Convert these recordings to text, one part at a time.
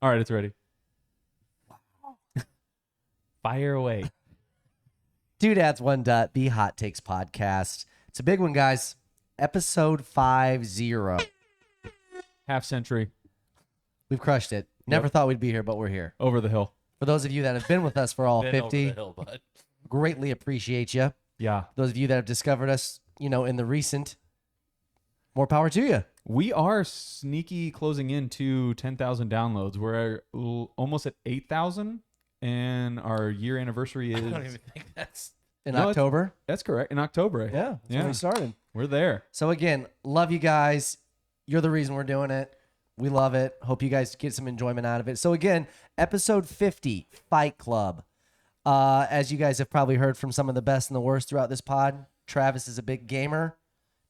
All right, it's ready. Fire away. Two Dads, One Dut, the Hot Takes Podcast. It's a big one, guys. Episode 50. Half century. We've crushed it. Never thought we'd be here, but we're here. Over the hill. For those of you that have been with us for all Been 50, over the hill, bud. greatly appreciate you. Yeah. Those of you that have discovered us, in the recent, more power to you. We are sneaky closing in to 10,000 downloads. We're almost at 8,000, and our year anniversary is... I don't even think that's... In October? That's correct. In October. Yeah. That's when we started. We're there. So again, love you guys. You're the reason we're doing it. We love it. Hope you guys get some enjoyment out of it. So again, episode 50, Fight Club. As you guys have probably heard from some of the best and the worst throughout this pod, Travis is a big gamer.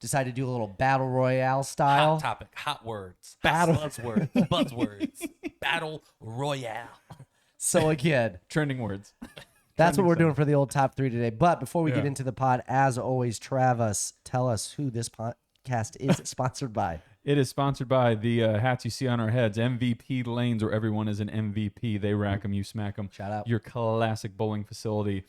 Decided to do a little Battle Royale style. Hot topic, hot words, Battle. buzzwords, Battle Royale. So again, Trending words. that's what we're doing for the old top 3 today. But before we get Yeah. into the pod, as always, Travis, tell us who this podcast is sponsored by. It is sponsored by the hats you see on our heads. MVP Lanes, where everyone is an MVP. They rack them, you smack them. Shout out. Your classic bowling facility.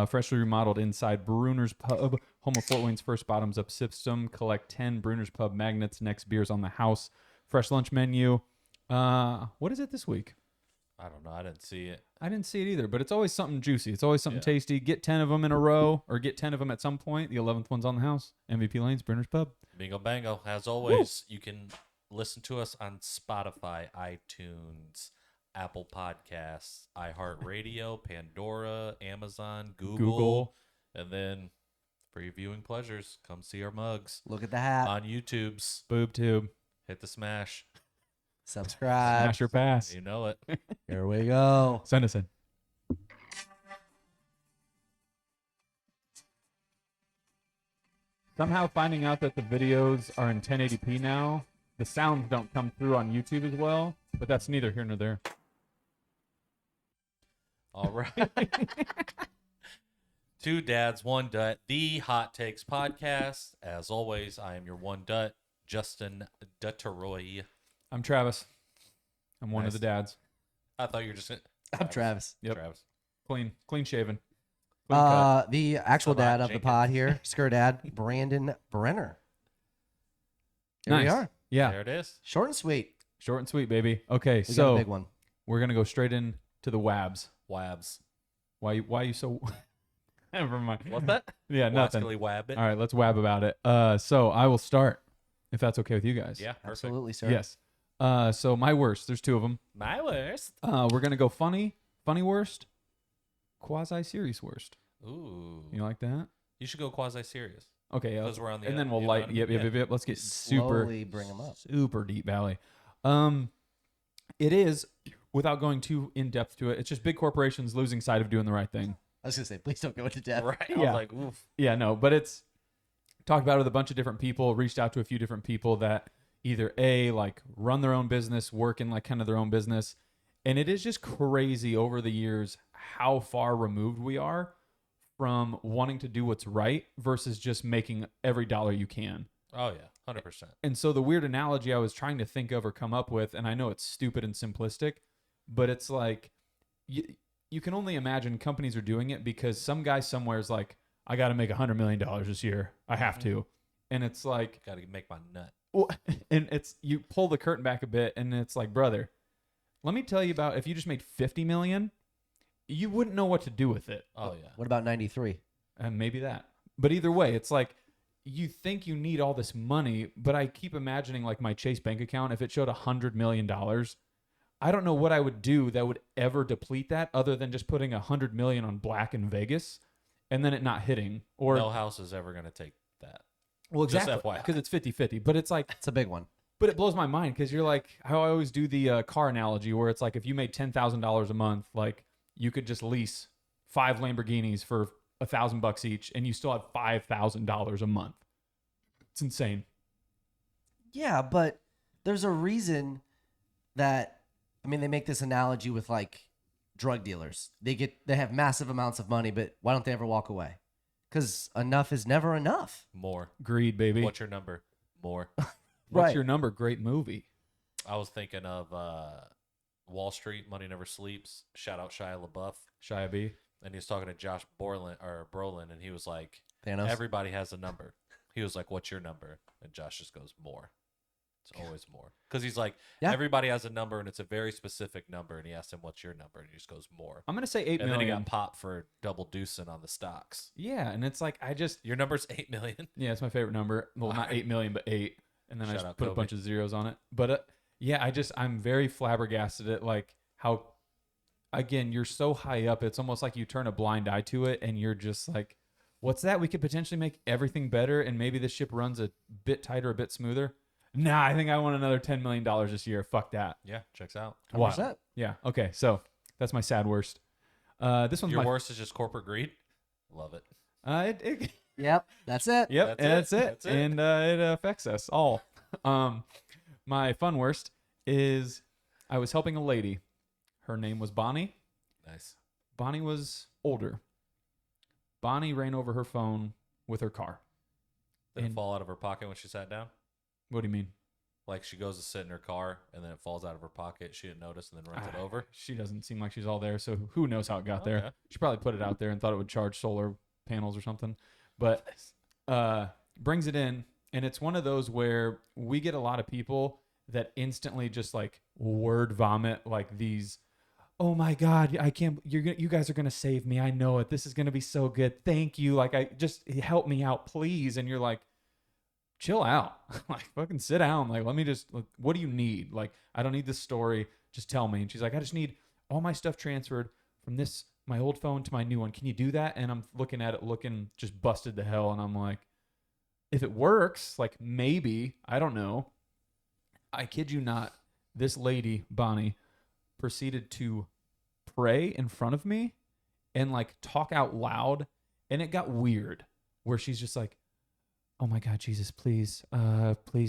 Freshly remodeled inside Bruner's Pub, home of Fort Wayne's first bottoms up system. Collect 10 Bruner's Pub magnets. Next beers on the house. Fresh lunch menu. What is it this week? I don't know. I didn't see it. I didn't see it either, but it's always something juicy. It's always something Yeah. tasty. Get 10 of them in a row, or get 10 of them at some point. The 11th one's on the house. MVP Lanes, Bruner's Pub. Bingo bango. As always, you can listen to us on Spotify, iTunes, Apple Podcasts, iHeartRadio, Pandora, Amazon, Google. And then for your viewing pleasures, come see our mugs Look at the hat. on YouTube's. Boob tube. Hit the smash. Subscribe. Smash your pass. You know it. Here we go. Send us in. Somehow finding out that the videos are in 1080p now, the sounds don't come through on YouTube as well, but that's neither here nor there. All right. Two Dads, One Dut, the Hot Takes Podcast. As always, I am your One Dut, Justin Dutteroy. I'm Travis. I'm one of Nice. the dads. I thought you were just... I'm Travis. Yep. Travis. Clean shaven. Clean cut. The actual Come on, dad of the Jenkins. pod here, Skir Dad, Brandon Brenner. Here we Nice. are. Yeah. There it is. Short and sweet. Short and sweet, baby. Okay, We got a so big one. we're going to go straight in to the WABs. Wabs. Why you so... Never mind. What's that? Yeah, nothing. Wascally Wab it. All right, let's wab about it. So I will start, if that's okay with you guys. Yeah, perfect. Absolutely, sir. Yes. So my worst, there's 2 of them. My worst. We're going to go funny worst, quasi-serious worst. Ooh. You like that? You should go quasi-serious. Okay. Because we're on the... and then we'll the light. amount- Yep. yeah. Let's get super Slowly bring 'em up. Super deep valley. It is, without going too in depth to it, it's just big corporations losing sight of doing the right thing. I was going to say, please don't go into depth. Right? I Yeah. was like, oof. Yeah, no, but it's talked about it with a bunch of different people, reached out to a few different people that either like run their own business, work in like kind of their own business. And it is just crazy over the years how far removed we are from wanting to do what's right versus just making every dollar you can. Oh, yeah. 100%. And so the weird analogy I was trying to think of or come up with, and I know it's stupid and simplistic, but it's like you can only imagine companies are doing it because some guy somewhere is like, I got to make $100 million this year. I have to. And it's like, Got to make my nut. well, and it's, you pull the curtain back a bit and it's like, brother, let me tell you about, if you just made 50 million, you wouldn't know what to do with it. Oh, yeah. What about 93? And maybe that. But either way, it's like, you think you need all this money, but I keep imagining like my Chase bank account, if it showed $100 million, I don't know what I would do that would ever deplete that other than just putting $100 million on black in Vegas and then it not hitting. Or No house is ever going to take that. well, just exactly, FYI. because it's 50-50. But it's like, It's a big one. but it blows my mind because you're like, how I always do the car analogy where it's like, if you made $10,000 a month, like you could just lease 5 Lamborghinis for $1,000 each and you still have $5,000 a month. It's insane. Yeah, but there's a reason that, I mean, they make this analogy with like drug dealers. They have massive amounts of money, but why don't they ever walk away? Because enough is never enough. More. Greed, baby. What's your number? More. What's Right. your number? Great movie. I was thinking of Wall Wall Street, Money Never Sleeps. Shout out Shia LaBeouf. Shia B. And he was talking to Josh Brolin, and he was like, Thanos. everybody has a number. He was like, what's your number? And Josh just goes, more. It's always more. Because he's like, Yeah. everybody has a number, and it's a very specific number. And he asked him, what's your number? And he just goes, more. I'm gonna say 8 And million. then he got popped for double deucing on the stocks. Yeah, and it's like Your number's 8 million. yeah, it's my favorite number. Well, not 8 million, but 8, and then I Shout just out put a Kobe. bunch of zeros on it. But yeah, I'm very flabbergasted at like how, again, you're so high up. It's almost like you turn a blind eye to it, and you're just like, what's that? We could potentially make everything better, and maybe the ship runs a bit tighter, a bit smoother. Nah, I think I want another $10 million this year. Fuck that. Yeah, checks out. Wow. 100%. Yeah. Okay. So that's my sad worst. This one's Your my worst is just corporate greed. Love it. Yep, that's it. Yep, That's it. that's it. That's it. And it affects us all. My fun worst is I was helping a lady. Her name was Bonnie. Nice. Bonnie was older. Bonnie ran over her phone with her car. Did it And- fall out of her pocket when she sat down? What do you mean? Like she goes to sit in her car and then it falls out of her pocket. She didn't notice and then runs it over. She doesn't seem like she's all there, so who knows how it got there. Okay. She probably put it out there and thought it would charge solar panels or something. But brings it in, and it's one of those where we get a lot of people that instantly just like word vomit like these, oh my God, I can't, you guys are going to save me. I know it. This is going to be so good. Thank you. Like, help me out, please. And you're like, chill out. Like, fucking sit down. Like, let me just, like, what do you need? Like, I don't need this story. Just tell me. And she's like, I just need all my stuff transferred from my old phone to my new one. Can you do that? And I'm looking at it, looking just busted to hell. And I'm like, if it works, like maybe, I don't know. I kid you not. This lady, Bonnie, proceeded to pray in front of me and like talk out loud. And it got weird where she's just like, oh my God, Jesus, please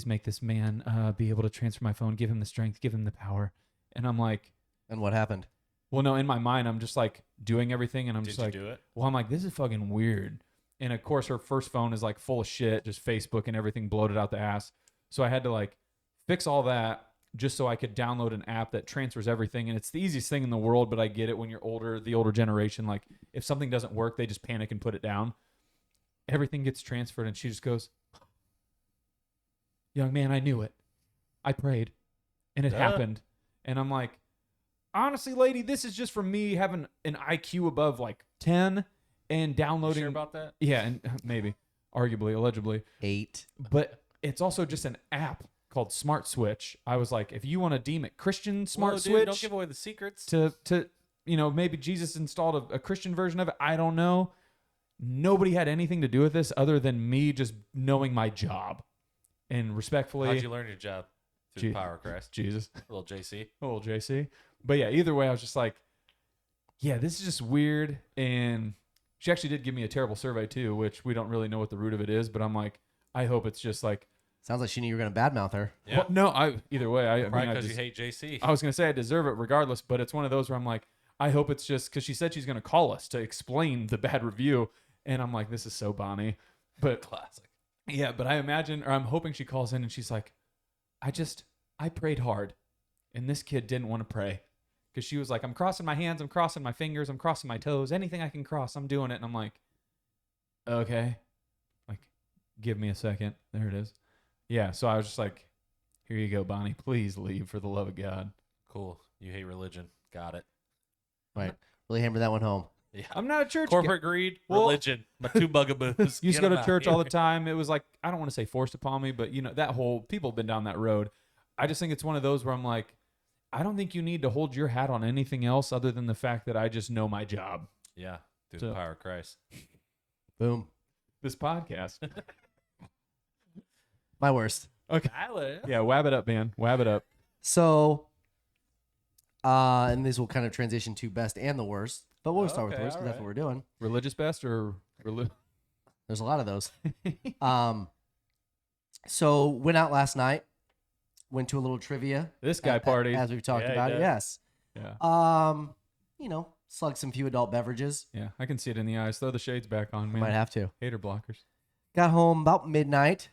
make this man be able to transfer my phone. Give him the strength, give him the power. And I'm like, And what happened? well, no, in my mind, I'm just like doing everything. And I'm Did just you like, do it? well, I'm like, this is fucking weird. And of course, her first phone is like full of shit, just Facebook and everything bloated out the ass. So I had to like fix all that just so I could download an app that transfers everything. And it's the easiest thing in the world, but I get it when you're older, the older generation. Like if something doesn't work, they just panic and put it down. Everything gets transferred, and she just goes, young man, I knew it. I prayed, and it happened. And I'm like, honestly, lady, this is just from me having an IQ above like 10 and You downloading. sure about that? Yeah, and maybe, arguably, allegedly. 8. But it's also just an app called Smart Switch. I was like, if you want to deem it Christian Smart Whoa, dude, Switch, don't give away the secrets. to maybe Jesus installed a Christian version of it. I don't know. Nobody had anything to do with this other than me just knowing my job. And respectfully, How'd you learn your job? Through the Je- power of Christ. Jesus, Little JC. little JC. But yeah, either way, I was just like, yeah, this is just weird. And she actually did give me a terrible survey too, which we don't really know what the root of it is. But I'm like, I hope it's just like, Sounds like she knew you were going to badmouth her. Yeah. well, no, either way, I Probably mean, I because just- you hate JC. I was going to say I deserve it regardless, but it's one of those where I'm like, I hope it's just because she said she's going to call us to explain the bad review. And I'm like, this is so Bonnie. But Classic. yeah, but I imagine, or I'm hoping she calls in and she's like, I prayed hard. And this kid didn't want to pray because she was like, I'm crossing my hands, I'm crossing my fingers, I'm crossing my toes. Anything I can cross, I'm doing it. And I'm like, okay. Like, give me a second. There it is. Yeah. So I was just like, here you go, Bonnie. Please leave for the love of God. Cool. You hate religion. Got it. Right. Really hammer that one home. Yeah. I'm not a church guy. Corporate greed, Well- religion, my two bugaboos. You used to Get go 'em to out church here. all the time. It was like, I don't want to say forced upon me, but that whole, people have been down that road. I just think it's one of those where I'm like, I don't think you need to hold your hat on anything else other than the fact that I just know my job. Yeah. Through So- the power of Christ. Boom. This podcast. My worst. Okay. Yeah, wab it up, man. Wab it up. So, and these will kind of transition to best and the worst, but we'll start with the Okay, worst because that's all what we're doing. Religious best or There's a lot of those. So went out last night, went to a little trivia. This guy partied. As we've talked Yeah, he about. did. Yes. Yeah. Slugged some few adult beverages. Yeah, I can see it in the eyes. Throw the shades back on, man. Might have to. Hater blockers. Got home about midnight.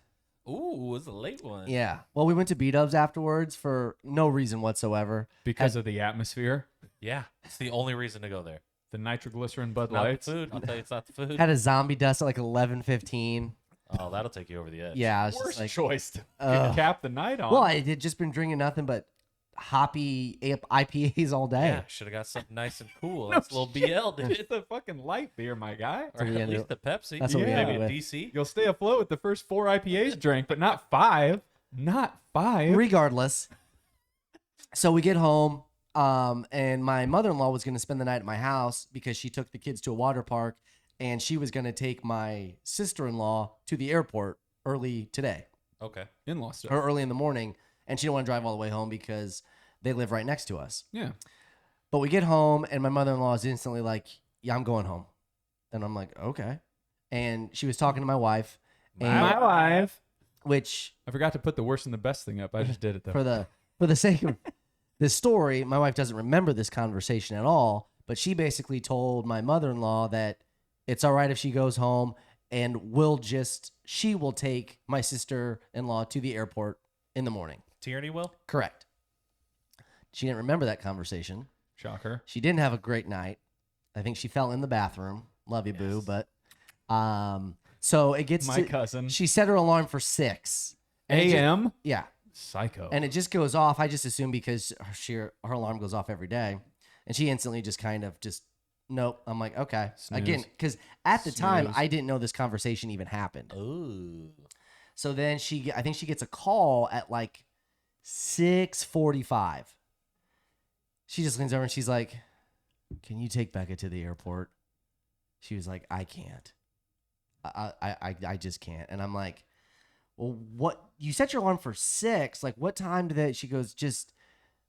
Ooh, it was a late one. Yeah. Well, we went to B-Dubs afterwards for no reason whatsoever. Because of the atmosphere, Yeah, it's the only reason to go there. the nitroglycerin Bud Not the Lights. food. I'll tell you, it's not the food. Had a zombie dust at like 11:15. Oh, that'll take you over the edge. Yeah, I was Worst just like, choice to ugh. cap the night on. well, I had just been drinking nothing but hoppy IPAs all day. Yeah, should have got something nice and cool. No That's a little BL, dude. It's a fucking light beer, my guy. Or we at ended least the Pepsi. That's what we Maybe ended a with. DC. You'll stay afloat with the first 4 IPAs drank, but not 5. Not 5. Regardless, so we get home, and my mother-in-law was going to spend the night at my house because she took the kids to a water park, and she was going to take my sister-in-law to the airport early today, Okay. In-law stuff. or early in the morning, and she didn't want to drive all the way home because they live right next to us. Yeah. But we get home, and my mother-in-law is instantly like, "Yeah, I'm going home," and I'm like, "Okay," and she was talking to my wife, and My wife. which I forgot to put the worst and the best thing up. I just did it though. for the sake of this story, my wife doesn't remember this conversation at all, but she basically told my mother-in-law that it's all right if she goes home and she will take my sister-in-law to the airport in the morning. Tierney will? Correct. She didn't remember that conversation. Shocker. She didn't have a great night. I think she fell in the bathroom. Love you, boo. But so it gets My cousin. She set her alarm for 6 and it just- AM? yeah. Psycho. And it just goes off. I just assume because her alarm goes off every day, and she instantly just kind of just nope. I'm like, okay, Snooze. again, because at the time Snooze. I didn't know this conversation even happened. Ooh. So then I think she gets a call at like 6:45. She just leans over and she's like, "Can you take Becca to the airport?" She was like, "I can't. I just can't." And I'm like, "Well, what? You set your alarm for 6. Like, what time did that?" She goes,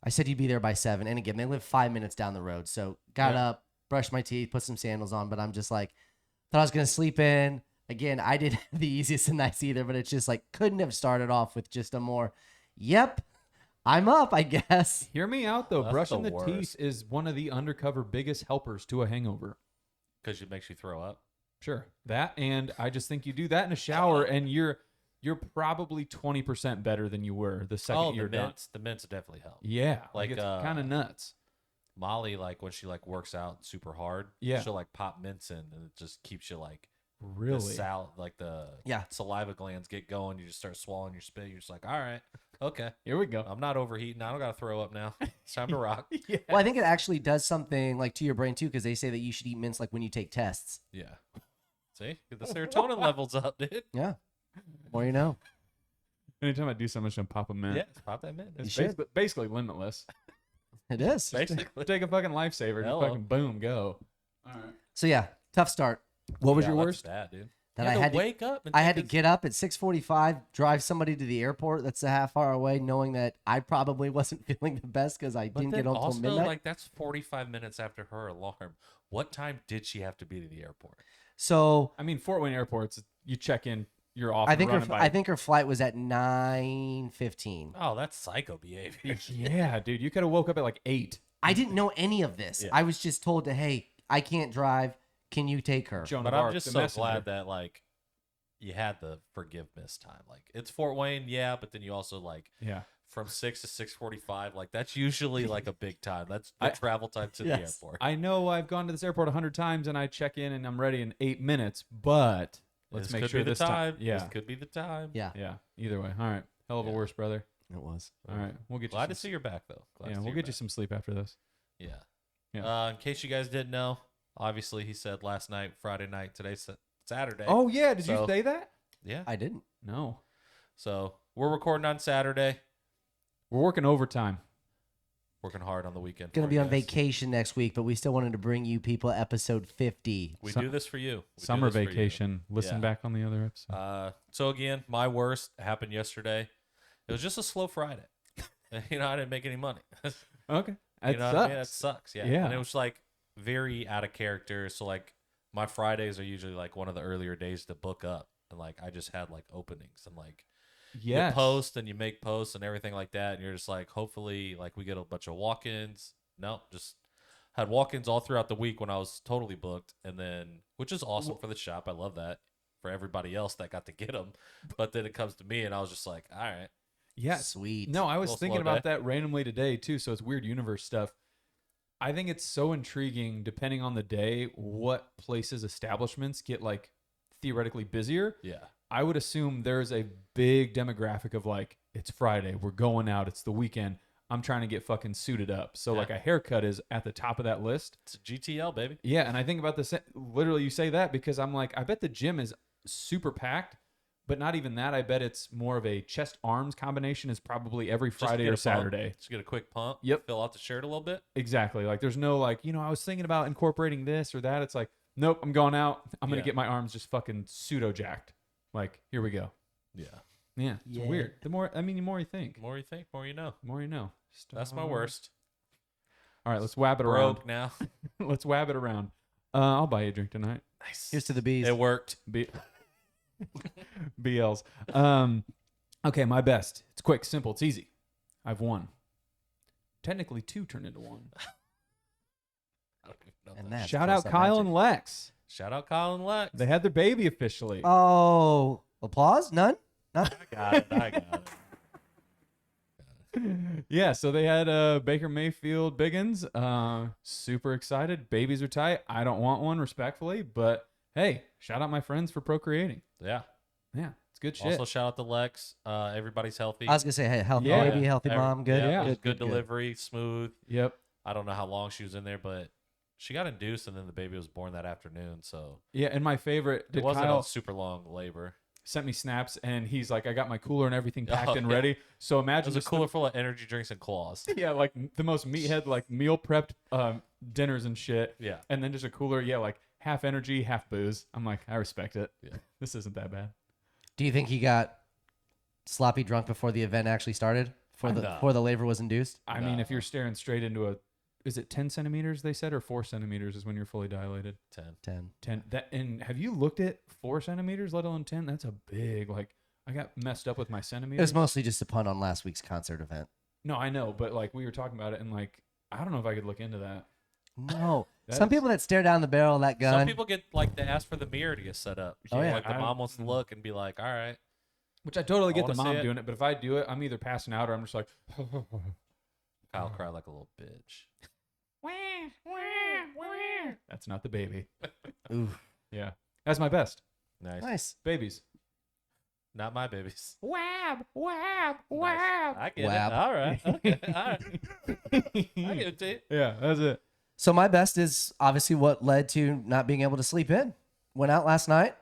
I said you'd be there by 7. And again, they live 5 minutes down the road. So got up, brushed my teeth, put some sandals on. But I'm just like, thought I was going to sleep in. Again, I didn't have the easiest of nights either, but it's just like, couldn't have started off with just a more, yep, I'm up, I guess. Hear me out though. That's Brushing the the worst. teeth is one of the undercover biggest helpers to a hangover. Because it makes you throw up. Sure. That, and I just think you do that in a shower and you're probably 20% better than you were the second Oh, you're the done. mints. The mints definitely help. Yeah. Like, it's kind of nuts. Molly, like when she like works out super hard, Yeah. she'll like pop mints in and it just keeps you like Really? the saliva glands get going. You just start swallowing your spit. You're just like, all right, okay, Here we go. I'm not overheating. I don't gotta throw up now. It's time to rock. Yeah. Well, I think it actually does something like to your brain too, because they say that you should eat mints like when you take tests. Yeah. See, get the serotonin levels up, dude. Yeah. More you know. Anytime I do something, I'm just going to pop a mint. Yeah, pop that mint. It's should. basically limitless. It is. Basically. Take a fucking lifesaver. Just Hello. fucking boom, go. All right. So yeah, tough start. What was Yeah, your that's worst? bad, dude. That You I had to wake up. And I had to take get up at 6:45, drive somebody to the airport that's a half hour away, knowing that I probably wasn't feeling the best because I But didn't then get home also, till midnight. like that's 45 minutes after her alarm. What time did she have to be to the airport? So I mean, Fort Wayne Airport's, you check in, you're off. I and think running by. I think her flight was at 9:15. Oh, that's psycho behavior. Yeah, dude. You could have woke up at like 8. I didn't know any of this. Yeah. I was just told to, hey, I can't drive. Can you take her? Joan But of I'm Arc, just the so messenger. glad that like you had the forgiveness time. Like it's Fort Wayne, yeah, but then you also like Yeah. from 6 to 6:45. Like that's usually like a big time. That's the I- travel time to the Yes. airport. I know I've gone to this airport 100 times and I check in and I'm ready in 8 minutes, but let's This make could sure be the this time. Yeah. This could be the time. Yeah, Yeah. Either way. All right. Hell of a Yeah. worst, brother. it was. All right. We'll get you Glad to some, see you're back though. Glad to yeah, see we'll you're get you back. some sleep after this. Yeah. Yeah. In case you guys didn't know, obviously he said last night, Friday night, today's Saturday. Oh, yeah. Did you So- say that? yeah. I didn't. No. So we're recording on Saturday. We're working overtime. Working hard on the weekend. Going to for be you on guys. vacation next week, but we still wanted to bring you people episode 50. We Su- do this for you. We do Summer this for you. vacation. Listen Yeah. back on the other episode. So again, my worst happened yesterday. It was just a slow Friday. You know, I didn't make any money. Okay. You That know sucks. what I mean? That sucks. Yeah. Yeah. And it was like very out of character. So like my Fridays are usually like one of the earlier days to book up. And like I just had like openings and like Yes. you post and you make posts and everything like that. And you're just like, hopefully like we get a bunch of walk-ins. No, just had walk-ins all throughout the week when I was totally booked. And then, which is awesome for the shop. I love that. for everybody else that got to get them. But then it comes to me, and I was just like, all right. Yeah. Sweet. No, I was Little thinking slow about day. that randomly today too. So it's weird universe stuff. I think it's so intriguing, depending on the day, what places, establishments get like theoretically busier. Yeah. I would assume there's a big demographic of like, it's Friday, we're going out, it's the weekend, I'm trying to get fucking suited up. So Yeah. like a haircut is at the top of that list. It's a GTL, baby. Yeah, and I think about this, literally you say that because I'm like, I bet the gym is super packed, but not even that. I bet it's more of a chest arms combination is probably every Just Friday get or a pump. Saturday. Just get a quick pump. Yep. Fill out the shirt a little bit. Exactly. Like there's no like, I was thinking about incorporating this or that. It's like, nope, I'm going out. I'm going to Yeah. get my arms just fucking pseudo jacked. Like, here we go. Yeah. Yeah, it's Yeah. weird. The more you think, The more you think, more you know. the more you know. That's my worst. All right, let's wab it around. Broke now. Let's wab it around. I'll buy you a drink tonight. Nice. Here's to the bees. It worked. BLs. Okay, my best. It's quick, simple, it's easy. I've won. Technically, 2 turned into 1. I don't even know And that. that's Shout close out that Kyle magic. and Lex. Shout out Colin Lex. They had their baby officially. Oh, applause? None? None? I got it. I got it. Yeah, so they had Baker Mayfield Biggins. Super excited. Babies are tight. I don't want one, respectfully, but hey, shout out my friends for procreating. Yeah. Yeah, it's good shit. Also, shout out to Lex. Everybody's healthy. I was gonna say, hey, healthy Yeah. baby, healthy mom, good. Yeah. Yeah. It was Good, good good. delivery, smooth. Yep. I don't know how long she was in there, but she got induced, and then the baby was born that afternoon. So Yeah, and my favorite, it did wasn't Kyle a super long labor. sent me snaps, and he's like, I got my cooler and everything Oh, packed and yeah. ready. So It imagine was a just cooler full of energy drinks and claws. yeah, like the most meathead, like meal prepped dinners and shit. Yeah. And then just a cooler, yeah, like half energy, half booze. I'm like, I respect it. Yeah. This isn't that bad. Do you think he got sloppy drunk before the event actually started? No. Before the labor was induced? I mean, if you're staring straight into a, is it 10 centimeters they said, or 4 centimeters is when you're fully dilated? 10. 10. 10. That, and have you looked at 4 centimeters, let alone 10? That's a big, like, I got messed up with my It centimeters. was mostly just a pun on last week's concert event. No, I know, but like we were talking about it, and like, I don't know if I could look into that. No. That Some is- people that stare down the barrel of that gun. Some people get like to ask for the mirror to get set up. Oh, yeah. Like the I- mom wants to look and be like, all right. Which I totally I get the wanna mom see it. doing it, but if I do it, I'm either passing out or I'm just like, Kyle cried like a little bitch. that's not the baby. Ooh, Yeah. That's my best. Nice. nice. Babies. Not my babies. Wab, wab, Nice. I get Wab. it. All right. Okay. All right. I get it to you. Yeah, that's it. So my best is obviously what led to not being able to sleep in. Went out last night.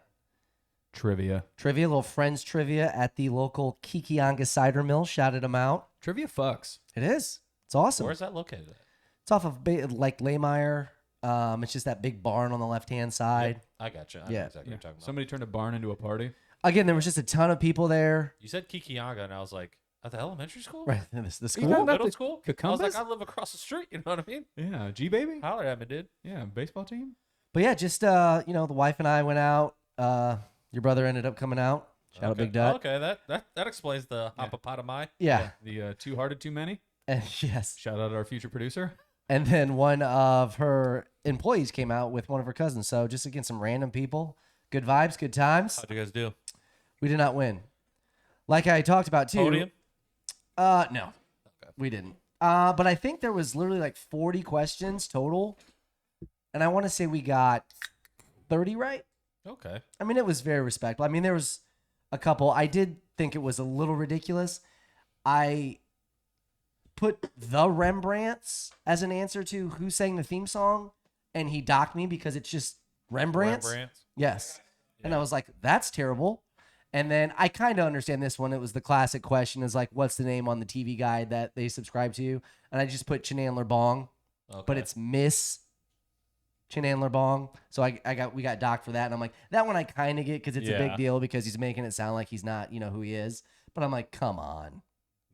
Trivia. Trivia, little friends trivia at the local Kikianga Cider Mill. Shouted them out. Trivia fucks. It is. It's awesome. Where's that located at? It's off of like Laymeyer. It's just that big barn on the left-hand side. Yep, I got you. I know Yeah. exactly what you're talking about. Somebody turned a barn into a party. Again, there was just a ton of people there. You said Kikianga, and I was like, at the elementary school? Right, the You school. talking about Middle the school? I was like, Cucumbas? I live across the street. You know what I mean? Yeah, G baby. Holler at me, dude. Yeah, baseball team. But yeah, just the wife and I went out. Your brother ended up coming out. Shout out Okay. Big Dud. Okay, that explains the hippopotamai. Yeah. The Too Hearted Too Many. And yes. Shout out our future producer. And then one of her employees came out with one of her cousins. So just again, some random people. Good vibes, good times. How'd you guys do? We did not win. Like I talked about too. Podium? No. We didn't. But I think there was literally like 40 questions total. And I want to say we got 30 right. Okay. I mean, it was very respectable. I mean, there was a couple. I did think it was a little ridiculous. I put the Rembrandts as an answer to who sang the theme song, and he docked me because it's just Rembrandts. Rembrandts? Yes. And I Yeah. was like, that's terrible. And then I kind of understand this one. It was the classic question is like, what's the name on the TV guide that they subscribe to? And I just put Chenandler Bong, Okay. but it's Miss Chenandler Bong. So we got docked for that. And I'm like, that one I kind of get because it's a big Yeah. deal because he's making it sound like he's not, who he is. But I'm like, come on.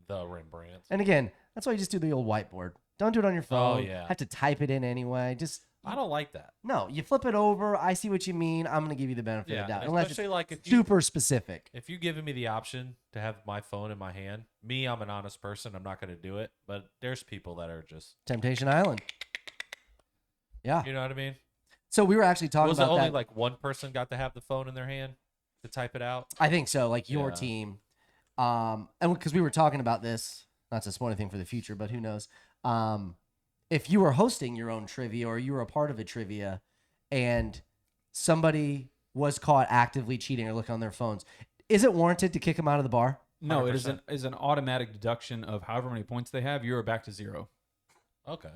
the Rembrandts. And again, that's why you just do the old whiteboard. Don't do it on your phone. Oh, yeah. Have to type it in anyway. Just I don't like that. no, you flip it over. I see what you mean. I'm gonna give you the benefit of Yeah, the doubt. Unless especially it's like if you super specific. if you giving me the option to have my phone in my hand, I'm an honest person. I'm not going to do it. But there's people that are just, Temptation Island. Yeah. you know what I mean? So we were actually talking Was it about only that. like one person got to have the phone in their hand? to type it out? I think so. Like your Yeah. team, and because we were talking about this, not to spoil anything for the future, but who knows? If you were hosting your own trivia or you were a part of a trivia, and somebody was caught actively cheating or looking on their phones, is it warranted to kick them out of the bar? No, it 100%. is an automatic deduction of however many points they have. You are back to 0. Okay.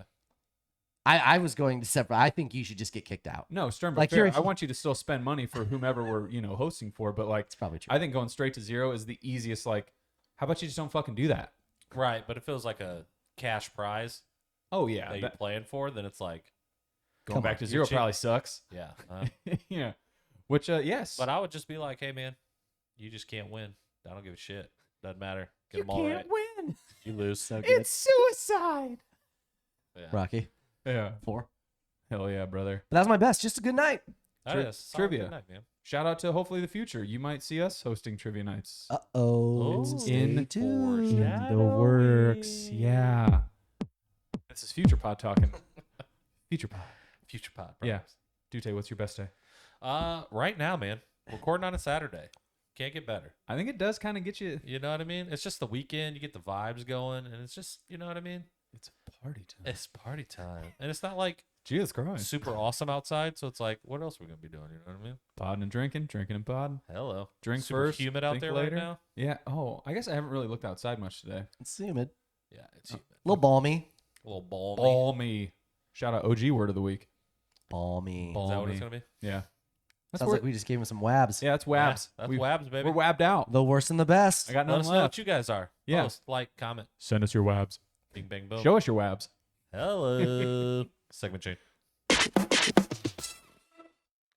I was going to separate. I think you should just get kicked out. No, Stern, but Like, fair. you're- I want you to still spend money for whomever we're hosting for, but like It's probably true. I think going straight to 0 is the easiest. Like, how about you just don't fucking do that? Right, but it feels like a cash prize Oh yeah, that you're playing for. Then it's like, going Come back on, to you're 0 cheating. probably sucks. yeah. Yeah, which yes, But I would just be like, hey man, you just can't win. I don't give a shit. Doesn't matter. Get you them all can't right. win. You lose. So good. It's suicide. Yeah. Rocky Yeah, 4. hell yeah, brother. But that was my best. Just a good night. That Tri- is solid trivia. good night, man. Shout out to hopefully the future. You might see us hosting trivia nights. Uh-oh. Ooh. Stay In tuned. the works. Yeah. This is Future Pod talking. Future Pod. Future pod. Yeah. perhaps. Dute, what's your best day? Right now, man. Recording on a Saturday. Can't get better. I think it does kind of get you. You know what I mean? It's just the weekend. You get the vibes going, and it's just, you know what I mean? It's party time. It's party time, and it's not like Jesus Christ. super awesome outside. So it's like, what else are we gonna be doing? You know what I mean? Podding and drinking and podding. Hello. Drink Super first. humid out think there later. right now. Yeah. Oh, I guess I haven't really looked outside much today. It's humid. Yeah, it's humid. A little balmy. A little balmy. Balmy. Shout out OG word of the week. Balmy. Is that what Balmy. it's gonna be? Yeah. That's Sounds where, like we just gave him some wabs. yeah, that's WABs. Yeah, that's We- WABs, baby. We're wabbed out. The worst and the best. I got Let us nothing know left. what you guys are. Yeah. Post, like, comment. Send us your WABs. Bing, bang, boom. Show us your WABs. Hello. Segment change.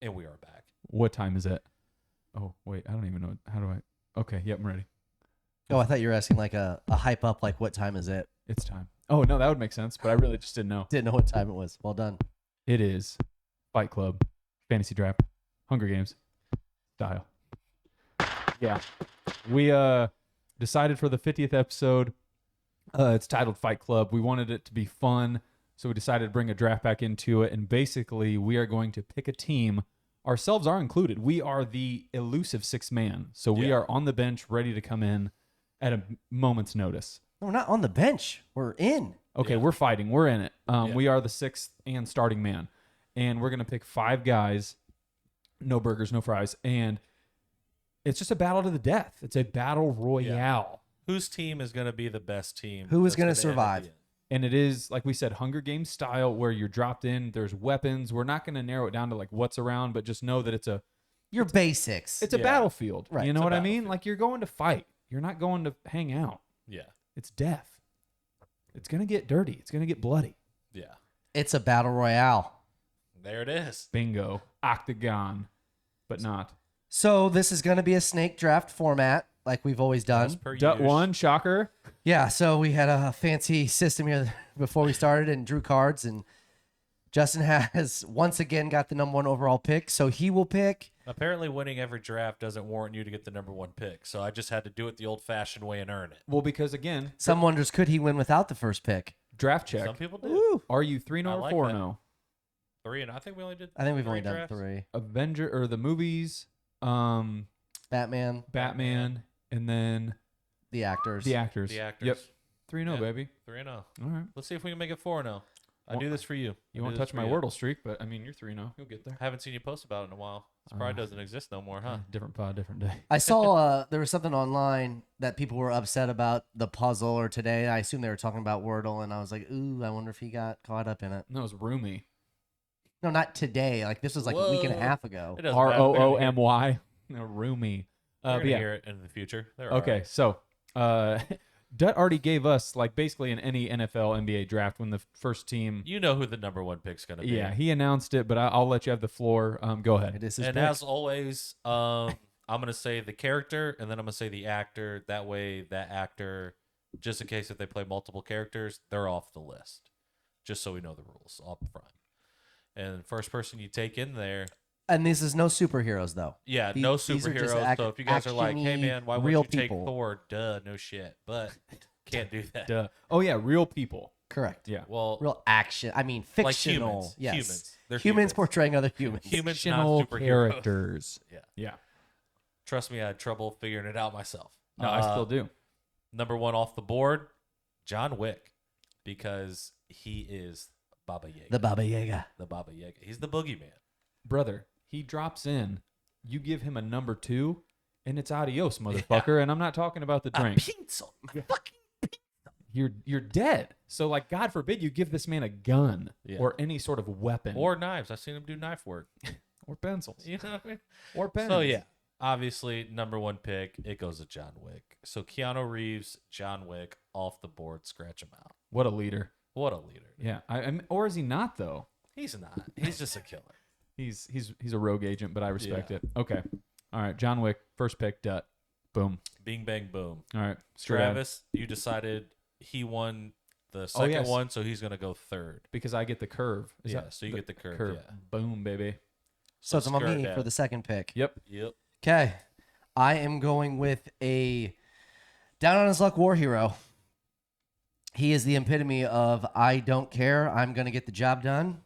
And we are back. What time is it? Oh, wait. I don't even know. How do I? Okay. Yep. I'm ready. Oh, I thought you were asking like a hype up, like what time is it? It's time. Oh, no, that would make sense, but I really just didn't know. Didn't know what time it was. Well done. It is Fight Club, Fantasy Draft, Hunger Games style. Yeah. We decided for the 50th episode, it's titled Fight Club. We wanted it to be fun, so we decided to bring a draft back into it. And basically, we are going to pick a team. Ourselves are included. We are the elusive sixth man. So we Yeah. are on the bench, ready to come in at a moment's notice. No, we're not on the bench. We're in. Okay, Yeah. we're fighting. We're in it. Yeah. We are the sixth and starting man. And we're going to pick 5 guys, no burgers, no fries. And it's just a battle to the death. It's a battle royale. Whose team is going to be the best team? Who is that's gonna end at survive? the end? And it is, like we said, Hunger Games style where you're dropped in. There's weapons. We're not going to narrow it down to like what's around, but just know that it's a Your basics. a Yeah. battlefield. Right. You know It's a what I mean? battlefield. Like you're going to fight. You're not going to hang out. Yeah. It's death. It's going to get dirty. It's going to get bloody. Yeah. It's a battle royale. There it is. Bingo. Octagon. But not. So this is going to be a snake draft format, like we've always As done. per Dut usual. one, shocker. Yeah. So we had a fancy system here before we started and drew cards, and Justin has once again got the #1 overall pick. So he will pick. Apparently, winning every draft doesn't warrant you to get the #1 pick. So I just had to do it the old-fashioned way and earn it. Well, because again, Some wonders, could he win without the first pick? draft check. Some people do. Woo. Are you 3-0 I or like 4-0? 3, and I think we only did. I think we've 3 only done drafts. 3. Avenger or the movies, Batman, Batman, and then the actors. the actors. The actors. Yep. 3-0, Yeah. baby. 3-0. All right. Let's see if we can make it 4-0. I Well, do this for you. You I won't do this touch for my you. Wordle streak, but I mean, you're 3-0. You'll get there. Haven't seen you post about it in a while. This probably doesn't exist no more, huh? Different pod, different day. I saw there was something online that people were upset about the puzzle or today. I assume they were talking about Wordle, and I was like, ooh, I wonder if he got caught up in it. No, it was Roomy. No, not today. Like this was like a week and a Whoa. half ago. It doesn't matter. Roomy. No, Roomy. We're But gonna yeah. hear it in the future. They're Okay, alright. so Dutt already gave us like basically in any NFL, NBA draft when the first team. You know who the #1 pick's gonna be. Yeah, he announced it, but I'll let you have the floor. Go ahead. It is his And pick. as always, I'm gonna say the character, and then I'm gonna say the actor. That way, that actor, just in case if they play multiple characters, they're off the list. Just so we know the rules up front. And first person you take in there, And this is no superheroes though. yeah, The- no these are just superheroes. So if you guys are like, hey actiony, man, why real wouldn't you people. take Thor? Duh, no shit. But can't do that. Duh. Oh yeah, real people. Correct. Yeah. Well, Real action. I mean, like fictional. humans. Yes. Humans. They're Humans portraying other humans. Humans, Fictional not superheroes. characters. Yeah. Yeah. Trust me, I had trouble figuring it out myself. No, I still do. Number 1 off the board, John Wick, because he is Baba Yaga. The Baba Yaga. The Baba Yaga. He's the boogeyman. Brother, he drops in. You give him a number 2, and it's adios, motherfucker. And I'm not talking about the drink. Pencil. Fucking You're dead. So, like, God forbid you give this man a gun or any sort of weapon. or knives. I've seen him do knife work. Or pencils. You know what I mean? Or pens. So yeah, obviously number 1 pick, it goes to John Wick. So Keanu Reeves, John Wick, off the board, scratch him out. What a leader. What a leader. Yeah. Or is he not, though? He's not. He's just a killer. He's a rogue agent, but I respect Yeah. it. Okay. All right. John Wick, first pick, Dut. Boom. Bing bang boom. All right. Travis, you decided he won the second one, so he's gonna go third. Because I get the curve. Is Yeah, that so you the get the curve. Yeah. Boom, baby. So it's on Skirt me Dad. for the second pick. Yep. Yep. Okay. I am going with a down on his luck war hero. He is the epitome of I don't care. I'm going to get the job done.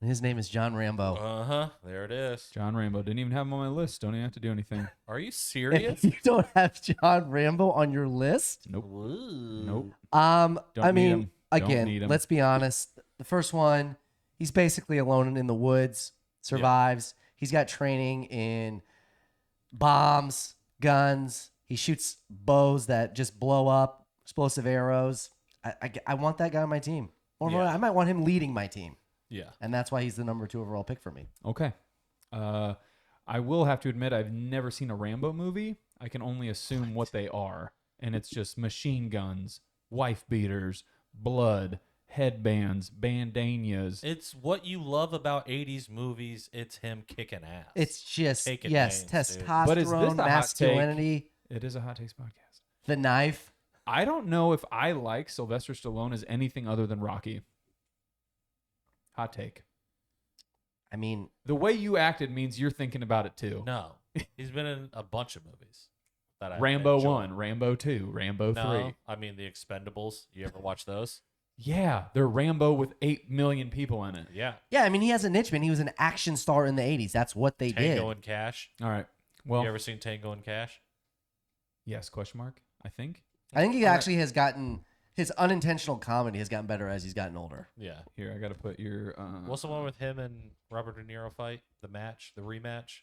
And his name is John Rambo. Uh-huh. There it is. John Rambo. Didn't even have him on my list. Don't even have to do anything. Are you If serious? you don't have John Rambo on your list, Nope. Nope. I Don't need mean, him. Don't need again, him. let's be honest. The first one, he's basically alone in the woods, survives. He's got training in bombs, guns. He shoots bows that just blow up, explosive arrows. I want that guy on my team. Or Yeah. I might want him leading my team. Yeah. And that's why he's the number 2 overall pick for me. Okay. I will have to admit I've never seen a Rambo movie. I can only assume what they are. And it's just machine guns, wife beaters, blood, headbands, bandanas. It's what you love about 80s movies. It's him kicking ass. It's just, Taking yes, names, dude. testosterone, But is this a hot take? masculinity, It is a Hot Takes podcast. the knife. I don't know if I like Sylvester Stallone as anything other than Rocky. Hot take. I mean, The way you acted means you're thinking about it too. No. He's been in a bunch of movies. That I Rambo enjoy. 1, Rambo 2, Rambo 3. No, I mean the Expendables. You ever watch those? Yeah, they're Rambo with 8 million people in it. Yeah. yeah, I mean, he has a niche, man. He was an action star in the 80s. That's what they Tango did. and Cash. All right. Well, You ever seen Tango and Cash? yes, question mark, I think. I think he actually has gotten, his unintentional comedy has gotten better as he's gotten older. Yeah. Here, I got to put your What's the one with him and Robert De Niro fight? The match, the rematch,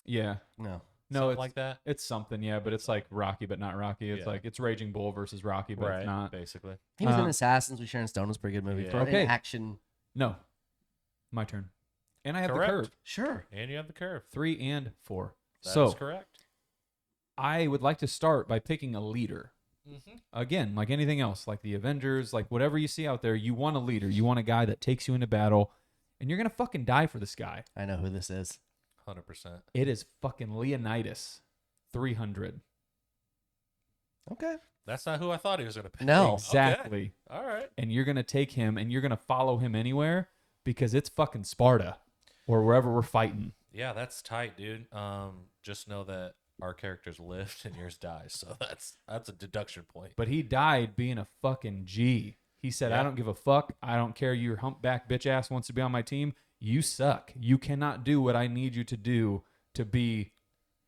Yeah. No. No, something it's like that. it's something, yeah, but it's like Rocky but not Rocky. It's Yeah. like it's Raging Bull versus Rocky, but it's not. basically. He was in Uh, Assassins with Sharon Stone. It was a pretty good movie. Yeah. For Okay. an action. No. My turn. And I have Correct. the curve. Sure. And you have the curve. 3 and 4. That is So, correct. I would like to start by picking a leader. Mm-hmm. Again, like anything else, like the Avengers, like whatever you see out there, you want a leader. You want a guy that takes you into battle, and you're going to fucking die for this guy. I know who this is. 100%. It is fucking Leonidas, 300. Okay. That's not who I thought he was going to pick. No. Exactly. Okay. All right. And you're going to take him and you're going to follow him anywhere because it's fucking Sparta or wherever we're fighting. Yeah, that's tight, dude. Just know that our characters lived and yours dies, so that's a deduction point. But he died being a fucking G. He said, Yeah. I don't give a fuck. I don't care. Your humpback bitch ass wants to be on my team. You suck. You cannot do what I need you to do to be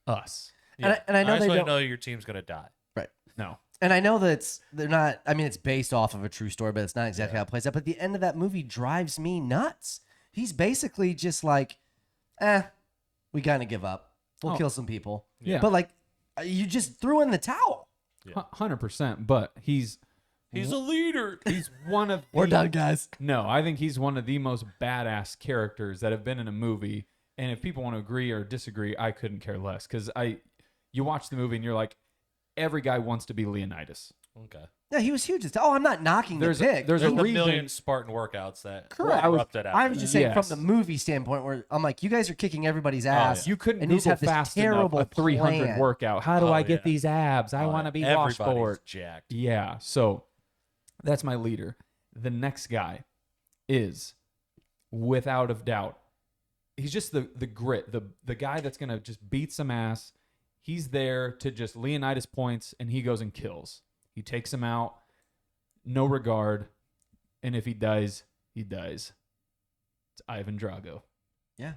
us. Yeah. And I know just they want don't. to know your team's going to die. Right. No. And I know that they're not. I mean, it's based off of a true story, but it's not exactly Yeah. how it plays out. But the end of that movie drives me nuts. He's basically just like, we gotta give up. We'll Oh. kill some people. Yeah. But like, you just threw in the towel. Yeah. 100%. But he's He's a leader. he's one of We're the- done, guys. No, I think he's one of the most badass characters that have been in a movie. And if people want to agree or disagree, I couldn't care less. Because you watch the movie and you're like, every guy wants to be Leonidas. Okay. Yeah, he was huge. I'm not knocking There's the pick. there's There's a a reason. million Spartan workouts that Correct. erupted out. I was just saying Yes. from the movie standpoint, where I'm like, you guys are kicking everybody's ass. You couldn't and you just Google have this fast enough terrible a 300 plan. workout. How do Oh, I get yeah. these abs? I want to be Washboard. jacked. Yeah, so that's my leader. The next guy is, without a doubt, he's just the grit, the guy that's going to just beat some ass. He's there to just Leonidas points, and he goes and kills. He takes him out, no regard, and if he dies, he dies. It's Ivan Drago. Yeah.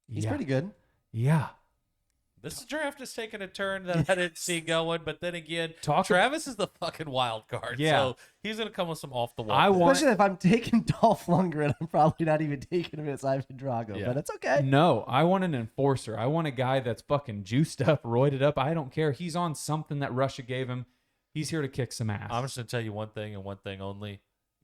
He's Yeah. pretty good. Yeah. This draft is taking a turn that I didn't see going, but then again, Talk- Travis is the fucking wild card. Yeah. So he's going to come with some off the wall. I want- Especially if I'm taking Dolph Lundgren, I'm probably not even taking him as Ivan Drago, Yeah. but it's okay. No, I want an enforcer. I want a guy that's fucking juiced up, roided up. I don't care. He's on something that Russia gave him. He's here to kick some ass. I'm just going to tell you one thing and one thing only.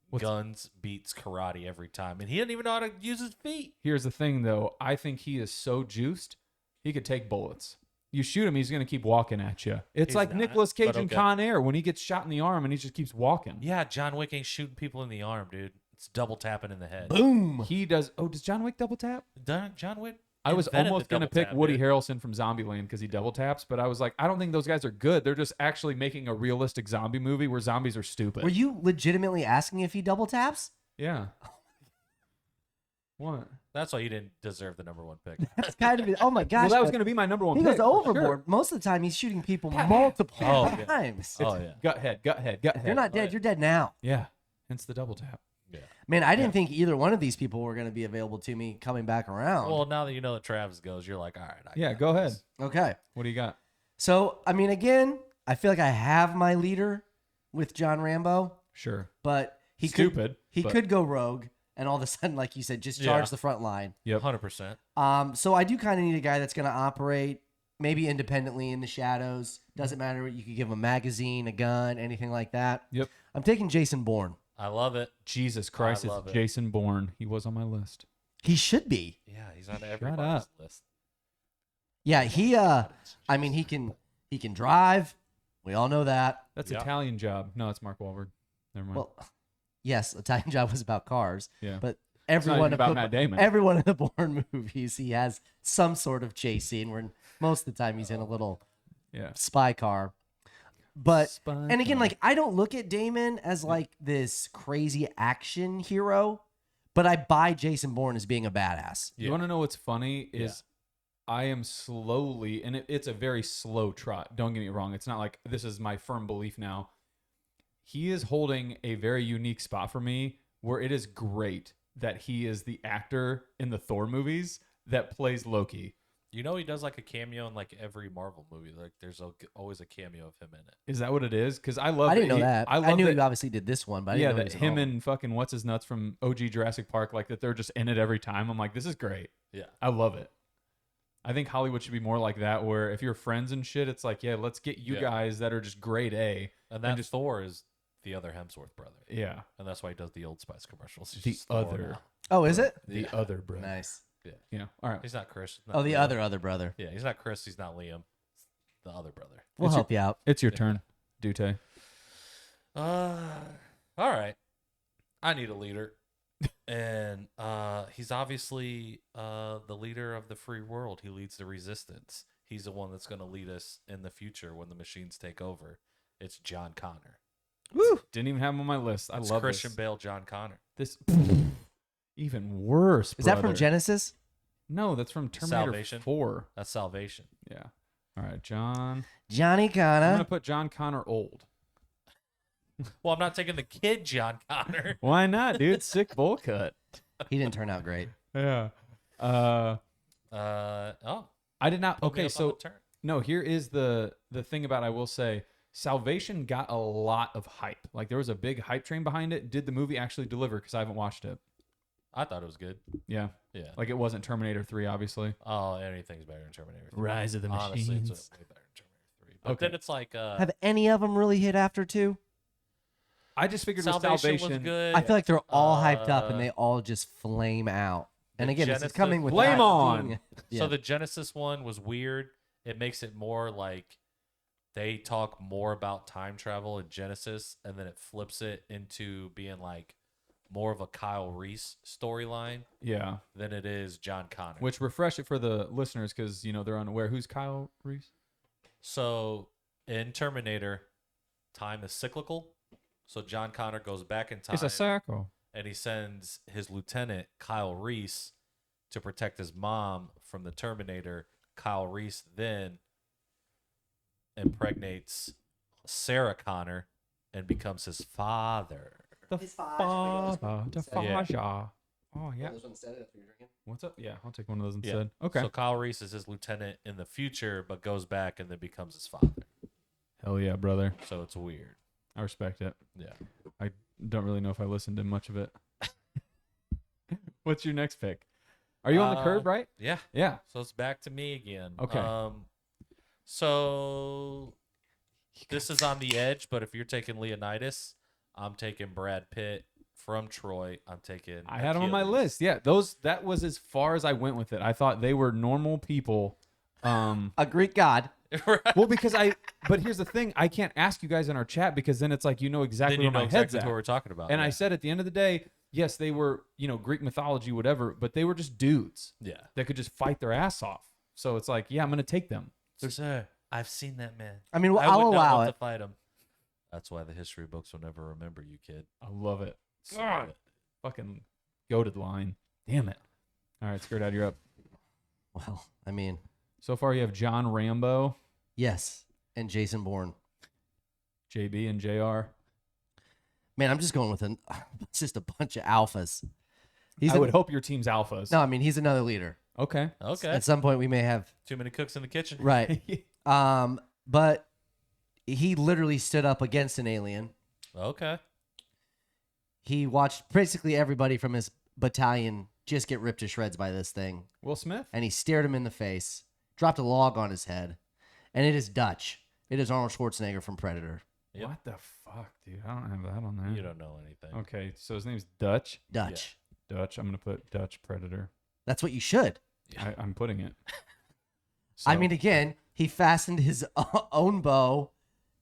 What's- Guns beats karate every time. And he didn't even know how to use his feet. Here's the thing, though. I think he is so juiced, he could take bullets. You shoot him, he's going to keep walking at you. It's He's like not, Nicolas Cage but in okay. Con Air when he gets shot in the arm and he just keeps walking. Yeah, John Wick ain't shooting people in the arm, dude. It's double tapping in the head. Boom. He does. Oh, does John Wick double tap? John Wick. I was invented almost the going to double pick tap, Woody dude. Harrelson from Zombieland because he double taps, but I was like, I don't think those guys are good. They're just actually making a realistic zombie movie where zombies are stupid. Were you legitimately asking if he double taps? Yeah. What? That's why you didn't deserve the number one pick. That's kind of oh my gosh. Well, that was but going to be my number one he pick. goes for overboard. sure. Most of the time, he's shooting people multiple Oh, yeah. times. Oh, yeah. Gut head, gut head, gut If head. you're not dead, yeah. you're dead now. Yeah. Hence the double tap. Yeah. Man, I didn't think either one of these people were going to be available to me coming back around. Well, now that you know that Travis goes, you're like, all right. Yeah, go ahead. Okay. What do you got? So, I mean, again, I feel like I have my leader with John Rambo, Sure. but he Stupid, He but- could go rogue, and all of a sudden, like you said, just charge Yeah. the front line. Yep. 100%. So I do kind of need a guy that's going to operate maybe independently in the shadows. Doesn't matter. You could give him a magazine, a gun, anything like that. Yep. I'm taking Jason Bourne. I love it. Jesus Christ, I love it's it. Jason Bourne. He was on my list. He should be. Yeah, he's on Shut everybody's up. list. Yeah, I mean, he can drive. We all know that. That's Yeah. Italian Job. No, it's Mark Wahlberg. Never mind. Well, yes, Italian Job was about cars, yeah. but It's not everyone even about Matt Damon. every one of the Bourne movies, he has some sort of chase scene where most of the time he's in a little Yeah. spy car. But Spy and again, car. like I don't look at Damon as like this crazy action hero, but I buy Jason Bourne as being a badass. You Yeah. want to know what's funny is I am slowly, and it's a very slow trot. Don't get me wrong. It's not like this is my firm belief now. He is holding a very unique spot for me where it is great that he is the actor in the Thor movies that plays Loki. You know he does like a cameo in like every Marvel movie. Like there's always a cameo of him in it. Is that what it is? Because I love I didn't know he- that. I I love knew that, he obviously did this one, but I didn't yeah, know he that was in him all of them. and fucking what's his nuts from OG Jurassic Park, like that they're just in it every time. I'm like, this is great. Yeah. I love it. I think Hollywood should be more like that, where if you're friends and shit, it's like, yeah, let's get you Yeah. guys that are just grade A. And that just- Thor is the other Hemsworth brother. Yeah. And that's why he does the Old Spice commercials. He's The just Thor other. now. Oh, is it? The Yeah. other brother. Nice. Yeah. All right. He's not Chris. Oh, the Liam. other brother. Yeah, he's not Chris. He's not Liam. The other brother. We'll It's help you out. It's your turn, Dute. All right. I need a leader. And he's obviously the leader of the free world. He leads the resistance. He's the one that's going to lead us in the future when the machines take over. It's John Connor. Woo! Didn't even have him on my list. I It's love Christian this. Bale, John Connor. This even worse. Is that from brother. Genesis? No, that's from Terminator Salvation? 4. That's salvation. Yeah. All right, John. Johnny I'm gonna Connor. put John Connor old. Well, I'm not taking the kid John Connor. Why not, dude? Sick bowl cut. He didn't turn out great. Yeah. Oh, I did not. put me Okay, up on so the turn. no. Here is the thing about. I will say, Salvation got a lot of hype. Like there was a big hype train behind it. Did the movie actually deliver? Because I haven't watched it. I thought it was good. Yeah. Yeah. Like it wasn't Terminator 3, obviously. Oh, anything's better than Terminator 3. Rise of the Honestly, Machines. it's way better than Terminator 3. But Okay. then it's like Have any of them really hit after 2? I just figured Salvation, with Salvation. was good. I feel like they're all hyped up and Uh, they all just flame out. And the again, this is Genesis- coming with Flame that on! being- Yeah. So the Genesis one was weird. It makes it more like they talk more about time travel in Genesis, and then it flips it into being like more of a Kyle Reese storyline Yeah. than it is John Connor. Which refresh it for the listeners because they're unaware. Who's Kyle Reese? So in Terminator, time is cyclical. So John Connor goes back in time. It's a circle. And he sends his lieutenant Kyle Reese to protect his mom from the Terminator. Kyle Reese then impregnates Sarah Connor and becomes his father. The father. The Yeah. father. Oh yeah. Those ones instead, that's what you're drinking? What's up? Yeah, I'll take one of those Yeah. instead. Okay. So Kyle Reese is his lieutenant in the future, but goes back and then becomes his father. Hell yeah, brother. So it's weird. I respect it. Yeah. I don't really know if I listened to much of it. What's your next pick? Are you on the curve, right? Yeah. Yeah. So it's back to me again. Okay. So this is on the edge, but if you're taking Leonidas, I'm taking Brad Pitt from Troy. I'm taking. I had them on my Achilles. list. Yeah, that was as far as I went with it. I thought they were normal people. A Greek god. Well, but here's the thing: I can't ask you guys in our chat because then it's like you know exactly Then you where know my head's exactly at. what we're talking about. And yeah. I said at the end of the day, yes, they were Greek mythology, whatever, but they were just dudes yeah. that could just fight their ass off. So it's like, yeah, I'm gonna take them. Sir, I've seen that man. I mean, I I'll would not allow want it. to fight him. That's why the history books will never remember you, kid. I love it. So God. Fucking goated line. Damn it. All right, Skirt Dad, you're up. Well, I mean, So far, you have John Rambo, yes, and Jason Bourne. JB, and JR. Man, I'm just going with it's just a bunch of alphas. I would hope your team's alphas. No, I mean he's another leader. Okay. Okay. At some point, we may have Too many cooks in the kitchen. right. But he literally stood up against an alien. Okay. He watched basically everybody from his battalion just get ripped to shreds by this thing, Will Smith? and he stared him in the face, dropped a log on his head, and it is Dutch. It is Arnold Schwarzenegger from Predator. Yep. What the fuck, dude? I don't have that on there. You don't know anything. Okay, so his name's Dutch. Dutch. Dutch. I'm gonna put Dutch Predator. That's what you should. I'm putting it. I So- mean, again, he fastened his own bow,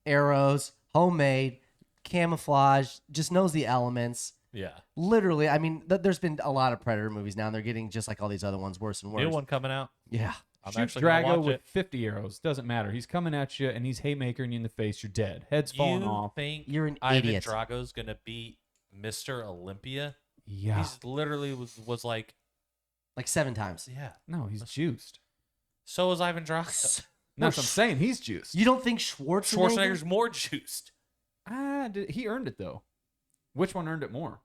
arrows, homemade, camouflage, just knows the elements. Yeah. Literally, I mean, there's been a lot of Predator movies now, and they're getting just like all these other ones worse and worse. New one coming out. Yeah. I'm Shoot actually gonna Drago watch with it. 50 arrows. Doesn't matter. He's coming at you, and he's haymakering you in the face. You're dead. Head's falling You off. think You're an Ivan idiot. Drago's gonna beat Mr. Olympia? Yeah. He's literally was like, Like 7 times. yeah. No, he's juiced. So is Ivan Drago. That's what I'm saying. He's juiced. You don't think Schwarzenegger? Schwarzenegger's more juiced. He earned it though. Which one earned it more?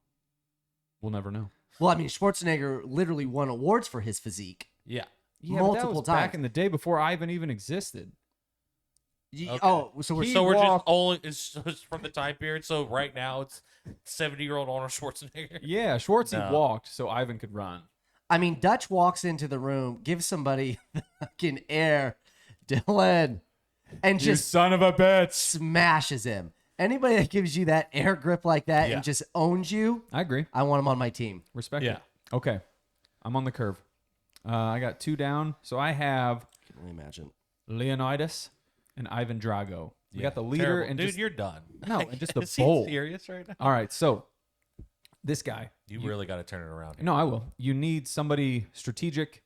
We'll never know. Well, I mean, Schwarzenegger literally won awards for his physique. Yeah. Yeah, but that Multiple was back times. in the day before Ivan even existed. Okay. Oh, so we're He So we're just walked- only it's from the time period. So right now it's 70-year-old Arnold Schwarzenegger. Yeah, Schwartzy No. walked so Ivan could run. I mean, Dutch walks into the room, gives somebody the fucking air, Dylan, and You just son of a bitch. smashes him. Anybody that gives you that air grip like that Yeah. and just owns you, I agree. I want him on my team. Respect Yeah. it. Okay. I'm on the curve. I got 2 down. So I have Can only imagine. Leonidas and Ivan Drago. We got the leader Terrible. and dude, just you're done. No, and just the Is he bowl. serious right now? All right, so this guy. You really got to turn it around. Here. No, I will. You need somebody strategic,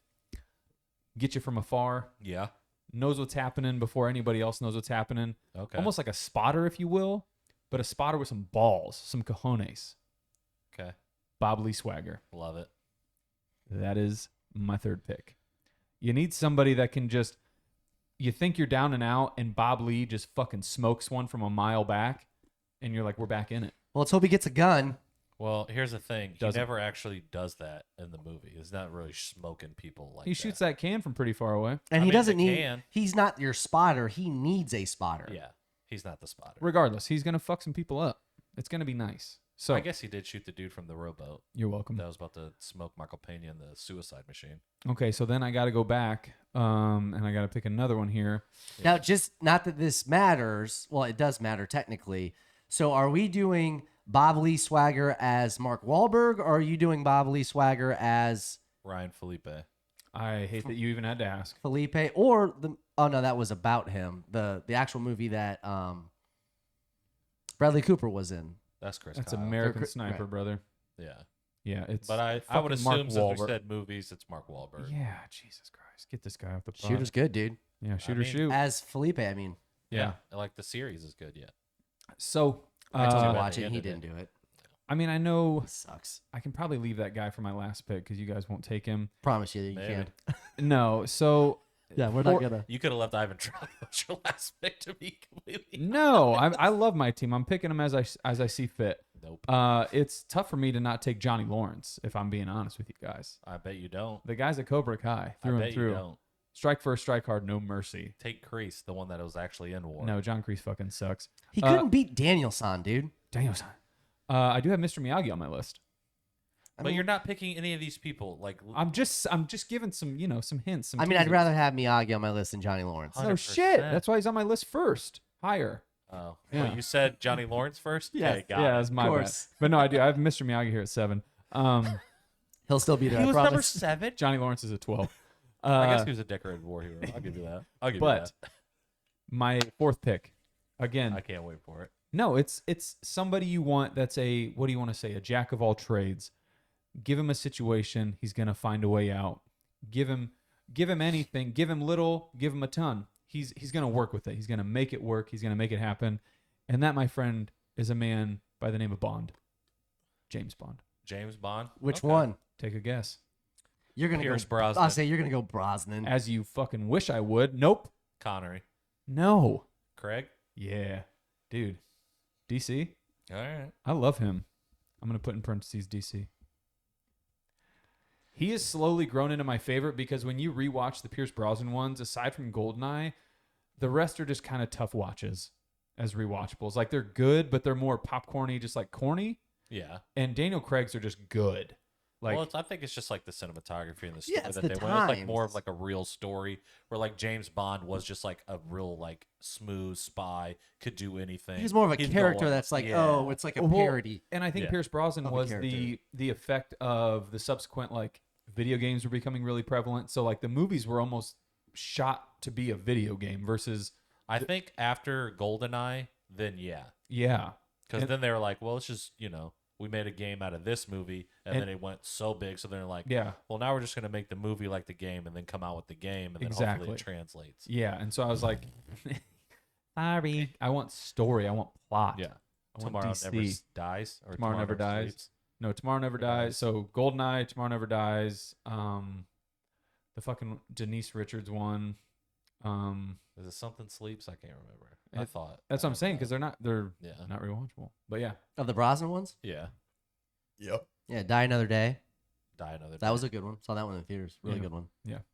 get you from afar, Yeah. knows what's happening before anybody else knows what's happening. Okay. Almost like a spotter, if you will, but a spotter with some balls, some cojones. Okay. Bob Lee Swagger. Love it. That is my 3rd pick. You need somebody that can just, you think you're down and out, and Bob Lee just fucking smokes one from a mile back, and you're like, we're back in it. Well, let's hope he gets a gun. Well, here's the thing. He Doesn't. never actually does that in the movie. He's not really smoking people like He that. shoots that can from pretty far away. And I he mean, doesn't they need, can. he's not your spotter. He needs a spotter. Yeah. He's not the spotter. Regardless, he's going to fuck some people up. It's going to be nice. So I guess he did shoot the dude from the rowboat you're welcome. that was about to smoke Michael Pena in the suicide machine. Okay, so then I got to go back, and I got to pick another one here. Now, just not that this matters. Well, it does matter technically. So are we doing Bob Lee Swagger as Mark Wahlberg, or are you doing Bob Lee Swagger as Ryan Felipe. I hate that you even had to ask. Felipe, or the? Oh no, that was about him. The actual movie that Bradley Cooper was in. That's Chris That's Kyle. American Right. Sniper, brother. Yeah. Yeah, it's. But I would fucking assume Mark since we Wahlberg. said movies, it's Mark Wahlberg. Yeah, Jesus Christ, get this guy off the pot. Shooter's good, dude. Yeah, shooter, mean, shoot. As Felipe, I mean, Yeah. Like the series is good yet. So, I told you at to the watch it. end He of it. didn't do it. I mean, I know Sucks. I can probably leave that guy for my last pick because you guys won't take him. Promise you that you Maybe. can. No, so Yeah, we're not not gonna. You could have left Ivan Drago as your last pick to be completely. no, I love my team. I'm picking them as I see fit. Nope. It's tough for me to not take Johnny Lawrence, if I'm being honest with you guys. I bet you don't. The guy's a Cobra Kai through I bet and through. you don't. Strike first, strike hard, no mercy. Take Kreese, the one that was actually in war. No, John Kreese fucking sucks. He couldn't beat Daniel-san, dude. Daniel-san. I do have Mr. Miyagi on my list. But you're not picking any of these people. Like I'm just giving some, some hints. Some I'd teasers. rather have Miyagi on my list than Johnny Lawrence. No shit. 100%. That's why he's on my list first. Higher. Oh, Yeah. well, you said Johnny Lawrence first? Yes. Okay, got Yeah, it. that's my bad. course. But no, I do. I have Mr. Miyagi here at 7. He'll still be there. He I was number promise. 7? Johnny Lawrence is at 12. I guess he was a decorated war hero. I'll give you that. I'll give you But that. my 4th pick, again, I can't wait for it. no, it's somebody you want that's a, what do you want to say, a jack of all trades. Give him a situation, he's going to find a way out. Give him anything, give him little, give him a ton. He's going to work with it. He's going to make it work. He's going to make it happen. And that, my friend, is a man by the name of Bond. James Bond. James Bond? Which Okay. one? Take a guess. You're gonna Pierce go. Brosnan. I'll say you're gonna go Brosnan. As you fucking wish I would. Nope. Connery. No. Craig? Yeah. Dude. DC? All right. I love him. I'm going to put in parentheses DC. He has slowly grown into my favorite because when you rewatch the Pierce Brosnan ones, aside from GoldenEye, the rest are just kind of tough watches as rewatchables. Like they're good, but they're more popcorny, just like corny. Yeah. And Daniel Craig's are just good. Like, Well, I think it's just like the cinematography and the story Yeah, it's that the they went. It's like more times. of like a real story where like James Bond was just like a real like smooth spy, could do anything. He's more of a He'd go character on- that's like, yeah. oh, it's like a Well, parody. and I think Yeah. Pierce Brosnan Of a was character. the effect of the subsequent like video games were becoming really prevalent. So like the movies were almost shot to be a video game versus I think after GoldenEye, then yeah, yeah. because And- then they were like, well, it's just we made a game out of this movie, and then it went so big, so they're like, Yeah. well, now we're just gonna make the movie like the game, and then come out with the game, and then Exactly. hopefully it translates. Yeah, and so I was like, sorry, I want story, I want plot. Yeah. I want Tomorrow DC. never dies, or Tomorrow Never Dies. sleeps. No, Tomorrow Never Never Dies. Dies. So GoldenEye, Tomorrow Never Dies. The fucking Denise Richards one. Is it something sleeps? I can't remember. It- I thought That's what I'm saying because they're not yeah, not rewatchable. But yeah, Of the Brosnan ones? yeah. Yep. Yeah, Die Another Day. Die another day. That was a good one. Saw that one in theaters. Really Yeah. good one.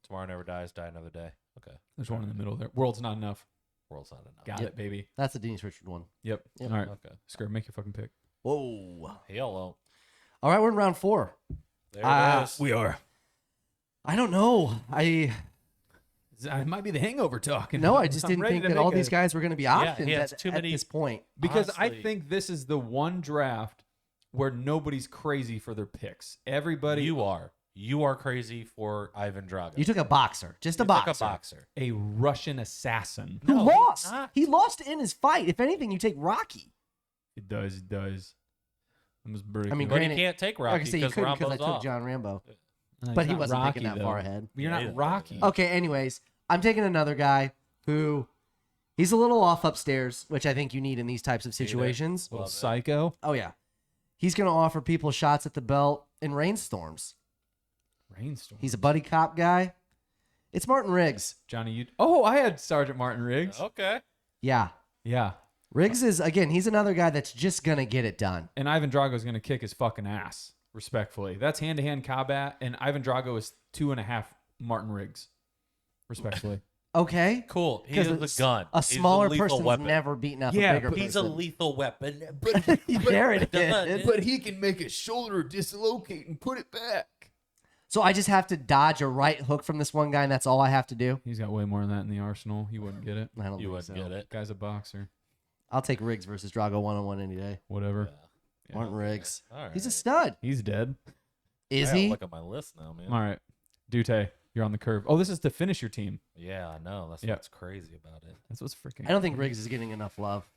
Tomorrow Never Dies. Die another day. Okay. there's one in the middle there. World's Not Enough. World's not enough. Got Yep. it, baby. That's the Denise Richard one. Yep. Yep. All right, Okay. Skirt, make your fucking pick. Whoa. Hello. All right, we're in round 4. There Ah, it is. We are. I don't know. It might be the hangover talking. No, I just I'm didn't ready think to that make all a- these guys were going to be Yeah, options he has at, too at many- this point. Because I Honestly. think this is the one draft where nobody's crazy for their picks. Everybody, You are crazy for Ivan Drago. You took a boxer, just a You boxer. took a boxer. a Russian assassin. Who No, he's lost? not. He lost in his fight. If anything, you take Rocky. It does. It does. It was pretty I mean, cool. But Granted, he can't take Like I Rocky say, you because couldn't because I Rambo's took off. John Rambo. No, But he's he not wasn't Rocky, thinking that though. far ahead. You're Yeah, he not didn't Rocky. think that. Okay, anyways, I'm taking another guy who he's a little off upstairs, which I think you need in these types of situations. Little Love it. psycho. Oh yeah. He's going to offer people shots at the belt in rainstorms. Rainstorm. He's a buddy cop guy. It's Martin Riggs. Johnny. I had Sergeant Martin Riggs. Okay. Yeah. Yeah. Riggs is, again, he's another guy that's just going to get it done. And Ivan Drago's going to kick his fucking ass, respectfully. That's hand-to-hand combat, and Ivan Drago is 2.5 Martin Riggs, respectfully. Okay. Cool. He 'Cause has it's- the gun. A He's smaller lethal person's weapon. never beaten up Yeah, a bigger but He's a person. lethal weapon. There it is. But he can make his shoulder dislocate and put it back. So I just have to dodge a right hook from this one guy, and that's all I have to do? He's got way more than that in the arsenal. He wouldn't get it. I don't You think wouldn't so. get it. Guy's a boxer. I'll take Riggs versus Drago one-on-one any day. Whatever. Yeah. Martin Okay. Riggs. All right. He's a stud. He's dead. Is I gotta he? Look at my list now, man. All right. Dute, you're on the curve. Oh, this is to finish your team. Yeah, I know. That's Yeah. what's crazy about it. That's what's freaking. I don't think Riggs is getting enough love.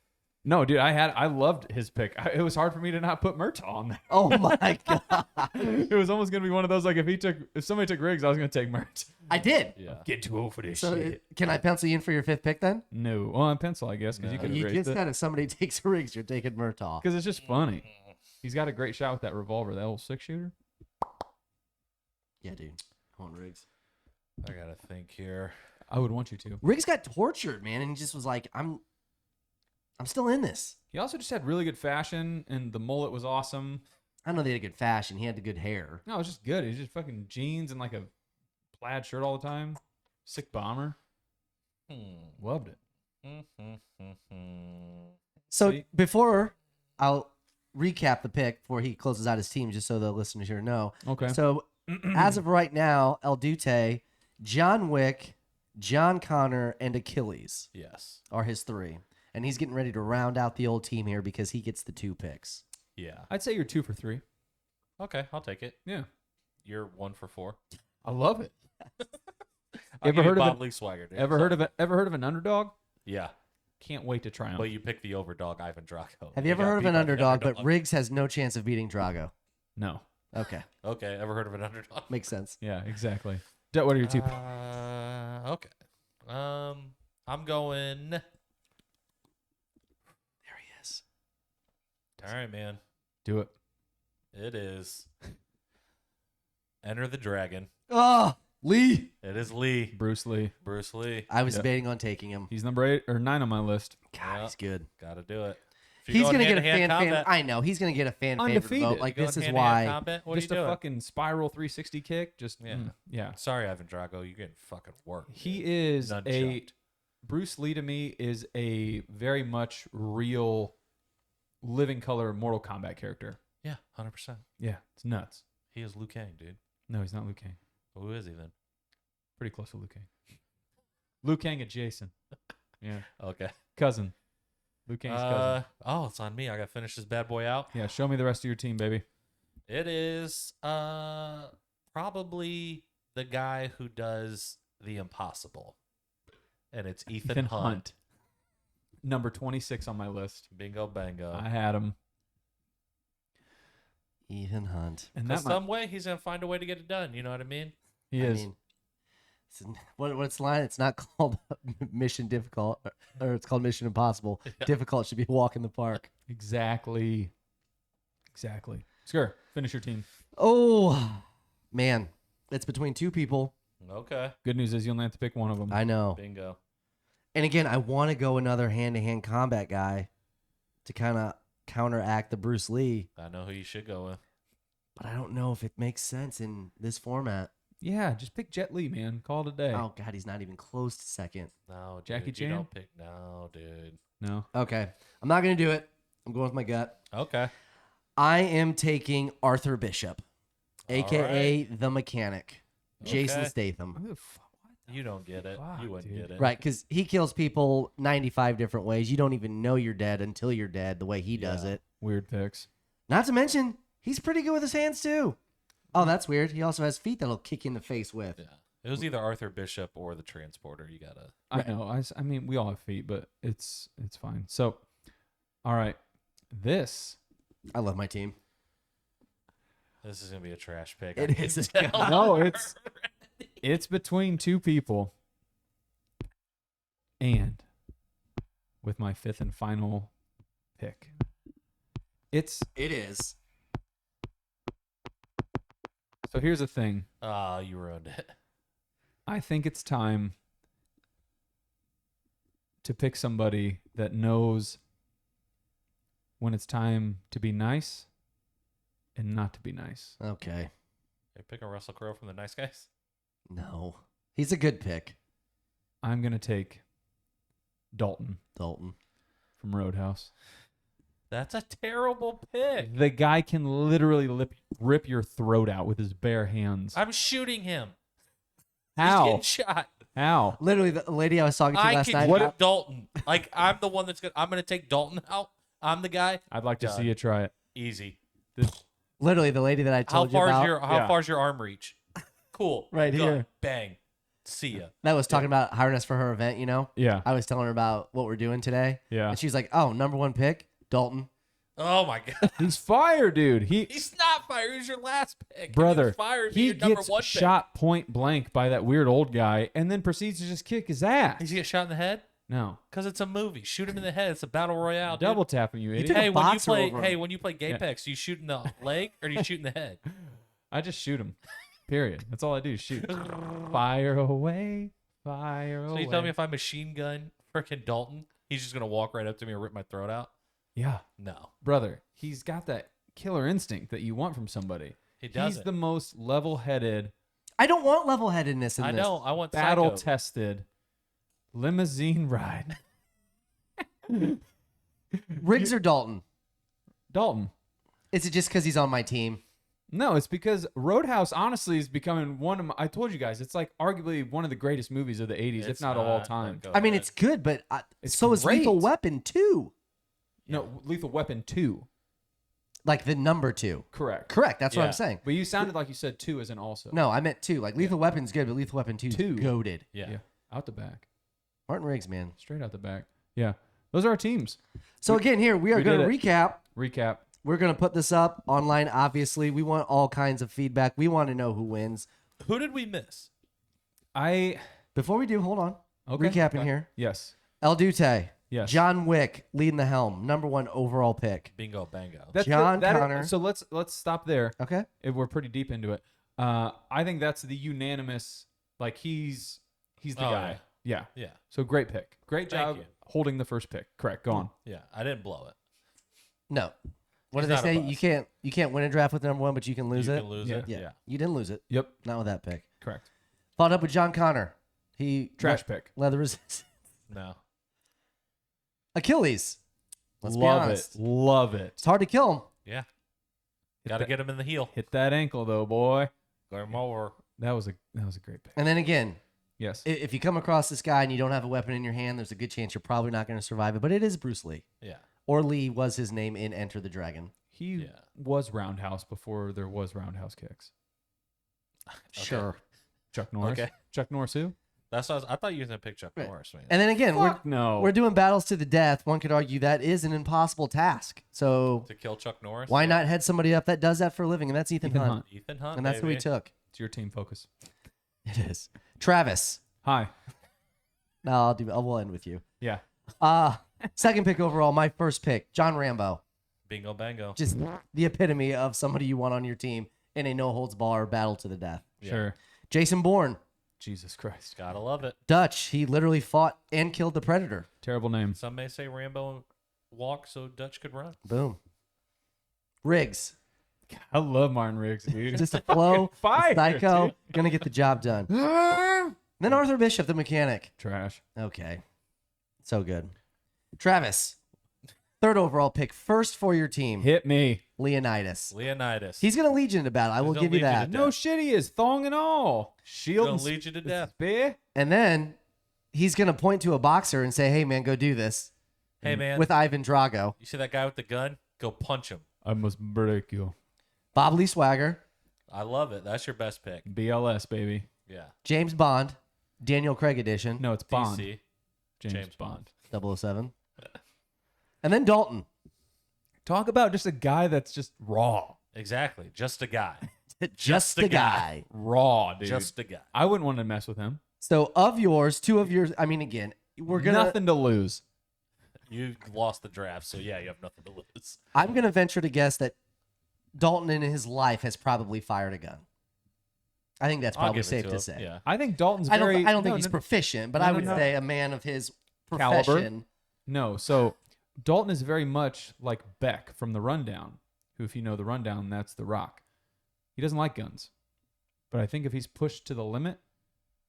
No, dude, I loved his pick. It was hard for me to not put Murtaugh on there. Oh my god. It was almost gonna be one of those like if somebody took Riggs, I was gonna take Mert. I did. Yeah. Get too old for this So can I pencil you in for your 5th pick then? No, well, on pencil, I guess, because you No. could have You raised just it. said if somebody takes Riggs, you're taking Murtaugh. Because it's just funny. He's got a great shot with that revolver, that old 6-shooter. Yeah, dude. I want Riggs. I gotta think here. I would want you to. Riggs got tortured, man, and he just was like, I'm still in this. He also just had really good fashion, and the mullet was awesome. I know they had good fashion. He had the good hair. No, it was just good. He was just fucking jeans and like a plaid shirt all the time. Sick bomber. Loved it. So See? before I'll recap the pick before he closes out his team, just so the listeners here know. Okay. So as of right now, El Dute, John Wick, John Connor, and Achilles Yes. are his 3. And he's getting ready to round out the old team here because he gets the 2 picks. Yeah. I'd say you're 2 for 3. Okay, I'll take it. Yeah. You're 1 for 4. I love it. I'll Ever give you heard of Bob it? Lee Swagger, dude. Ever heard of an underdog? Yeah. Can't wait to try him. But you picked the overdog, Ivan Drago. Have you ever heard of an underdog, but Riggs has no chance of beating Drago? No. Okay. Okay, ever heard of an underdog? Makes sense. Yeah, exactly. What are your 2? Okay. I'm going. There he is. All right, man. Do it. It is Enter the Dragon. Oh, Lee. It is Lee. Bruce Lee. Bruce Lee. I was Yep. debating on taking him. He's number 8 or 9 on my list. God, Yeah. he's good. Got to do it. If He's you're going to get a hand-to-hand fan combat, I know. He's going to get a fan favorite Undefeated. vote. Like, you this going is hand-to-hand why. combat? What Just are you a doing? fucking spiral 360 kick. Just Yeah. yeah. Sorry, Ivan Drago. You're getting fucking worked. He dude. is Nunchucked. Bruce Lee to me is a very much real living color Mortal Kombat character. Yeah, 100%. Yeah, it's nuts. He is Liu Kang, dude. No, he's not Liu Kang. Who is he then? Pretty close to Liu Kang. Liu Kang adjacent. Yeah. Okay. Cousin. Liu Kang's cousin. Oh, it's on me. I got to finish this bad boy out. Yeah, show me the rest of your team, baby. It is probably the guy who does the impossible. And it's Ethan Hunt. Number 26 on my list. Bingo bango. I had him. Ethan Hunt. And Because that might, some way he's going to find a way to get it done. You know what I mean? he I is. mean, what's the line? It's not called Mission Difficult, or it's called Mission Impossible. Yeah. Difficult should be a walk in the park. Exactly. Skur, finish your team. Oh, man. It's between 2 people. Okay. Good news is you only have to pick one of them. I know. Bingo. And again, I want to go another hand-to-hand combat guy to kind of counteract the Bruce Lee, I know who you should go with. but I don't know if it makes sense in this format. Yeah, just pick Jet Li, man. Call it a day. Oh, God, he's not even close to second. No, dude, Jackie you Chan? don't pick. No, dude. No. Okay. I'm not going to do it. I'm going with my gut. Okay. I am taking Arthur Bishop, a.k.a. The Mechanic, Jason Okay. Statham. Who the fuck? What You don't get it. Fuck, You wouldn't dude. get it. Right, because he kills people 95 different ways. You don't even know you're dead until you're dead the way he does Yeah. it. Weird picks. Not to mention, he's pretty good with his hands, too. Oh, that's weird. He also has feet that'll kick you in the face with. Yeah. It was either Arthur Bishop or the Transporter. You got to. I know. I mean, we all have feet, but it's fine. So, all right. This. I love my team. This is going to be a trash pick. It is. No, it's between 2 people. And with my 5th and final pick, It is. so here's the thing. Oh, you ruined it. I think it's time to pick somebody that knows when it's time to be nice and not to be nice. Okay. Are you picking Russell Crowe from the Nice Guys? No. He's a good pick, I'm going to take Dalton Dalton. from Roadhouse. That's a terrible pick. The guy can literally rip your throat out with his bare hands. I'm shooting him. He's How? getting shot. How? Literally, the lady I was talking to I last can night. shoot Dalton. Like, I'm the one I'm going to take Dalton out. I'm the guy. I'd like to Done. see you try it. Easy. Literally, the lady that I How told you about. How far's your arm reach? Cool. Right Done. here. Bang. See ya. That was talking about hiring us for her event, you know? Yeah. I was telling her about what we're doing today. Yeah. And she's like, oh, number 1 pick, Dalton. Oh my god. He's fire, dude. He's not fired. He was your last pick. Brother, He was fired. he Your number gets 1 pick. shot point blank by that weird old guy and then proceeds to just kick his ass. Does he get shot in the head? No. Because it's a movie. Shoot him in the head. It's a battle royale. dude. Double tapping you, idiot. took a Hey, when you boxer play, over him. hey, when you play Yeah. Gapex, do you shoot in the leg or do you shoot in the head? I just shoot him. Period. That's all I do. Shoot. Fire away. Fire So away. you tell me if I machine gun freaking Dalton? He's just gonna walk right up to me and rip my throat out. Yeah, No, brother. He's got that killer instinct that you want from somebody. he doesn't. He's the most level-headed, I don't want level-headedness in I this. know. I want psycho. battle-tested limousine ride. Riggs or Dalton? Dalton. Is it just because he's on my team? No, it's because Roadhouse honestly is becoming one of my, I told you guys, it's like arguably one of the greatest movies of the 80s, if It's not of all not, time. but go I mean, ahead. it's good, but It's so is great. Lethal Weapon 2. No, Lethal Weapon 2. Like the number 2. Correct. Correct. That's what Yeah. I'm saying. But you sounded like you said 2 as an also. No, I meant 2. Like Lethal Weapon's good, but Lethal Weapon 2 is 2. goated. Yeah. Out the back. Martin Riggs, man. Straight out the back. Yeah. Those are our teams. So again, here we are we going to did recap. Recap. We're going to put this up online, obviously. We want all kinds of feedback. We want to know who wins. Who did we miss? Before we do, hold on. Okay. Recapping here. Yes. El Dute. Yes. John Wick leading the helm. Number 1 overall pick. Bingo, bango. John Connor. So let's stop there. Okay. If we're pretty deep into it. I think that's the unanimous, like he's the Oh, guy. Yeah. Yeah. So great pick. Great Thank job you. holding the first pick. Correct. Go on. Yeah. I didn't blow it. No. What He's do they not a say? bust. You can't win a draft with number 1, but you can lose You it. can lose Yeah. it. Yeah. Yeah. You didn't lose it. Yep. Not with that pick. Correct. Followed up with John Connor. He Trash pick. leather resistance. No. Achilles. Let's be Love honest. it. Love it. It's hard to kill him. Yeah. Hit Got to that- get him in the heel. Hit that ankle though, boy. Go more. That was a great pick. And then again, Yes. if you come across this guy and you don't have a weapon in your hand, there's a good chance you're probably not going to survive it. But it is Bruce Lee. Yeah. Or Lee was his name in Enter the Dragon. He Yeah. was Roundhouse before there was Roundhouse kicks. Sure. Chuck Norris. Okay. Chuck Norris who? That's what I thought you were gonna pick Chuck Right. Norris, man. And then again, No. we're doing battles to the death. One could argue that is an impossible task. So To kill Chuck Norris. why Yeah. not head somebody up that does that for a living? And that's Ethan, Ethan Hunt. Hunt. Ethan Hunt? And that's who he baby. took. It's your team focus. It is. Travis. Hi. No, we'll end with you. Yeah. Second pick overall, my first pick, John Rambo. Bingo, bango. Just the epitome of somebody you want on your team in a no holds bar battle to the death. Yeah. Sure. Jason Bourne, Jesus Christ. Gotta love it. Dutch. He literally fought and killed the Predator. Terrible name. Some may say Rambo walked so Dutch could run. Boom. Riggs, I love Martin Riggs, dude. just a flow, Fire, psycho, dude. gonna get the job done. Then Arthur Bishop, the mechanic. Trash. Okay, so good. Travis, third overall pick, first for your team, Hit me. Leonidas. Leonidas. He's gonna lead you into battle. I He's will gonna give you lead you that. to No shit, he is. Thong and all. Shield gonna and lead you to death. spear. And then he's gonna point to a boxer and say, "Hey man, go do this." Hey man, With Ivan Drago, you see that guy with the gun? Go punch him. I must break you. Bob Lee Swagger, I love it. That's your best pick. BLS, baby. Yeah. James Bond, Daniel Craig edition, No, it's Bond. DC. James Bond. 007. And then Dalton. Talk about just a guy that's just raw. Exactly. Just a guy. Just a a guy. Raw, dude. Just a guy. I wouldn't want to mess with him. So of yours, two of yours, I mean, again, we're gonna. Nothing to lose. You lost the draft, so yeah, you have nothing to lose. I'm gonna venture to guess that Dalton in his life has probably fired a gun. I think that's I'll probably give it safe to him. say. Yeah. I think Dalton's I don't. very. I don't think no, he's no, proficient, but No, I no, would no. say a man of his Caliber? profession. No, so Dalton is very much like Beck from The Rundown, who, if you know The Rundown, that's The Rock. He doesn't like guns. But I think if he's pushed to the limit,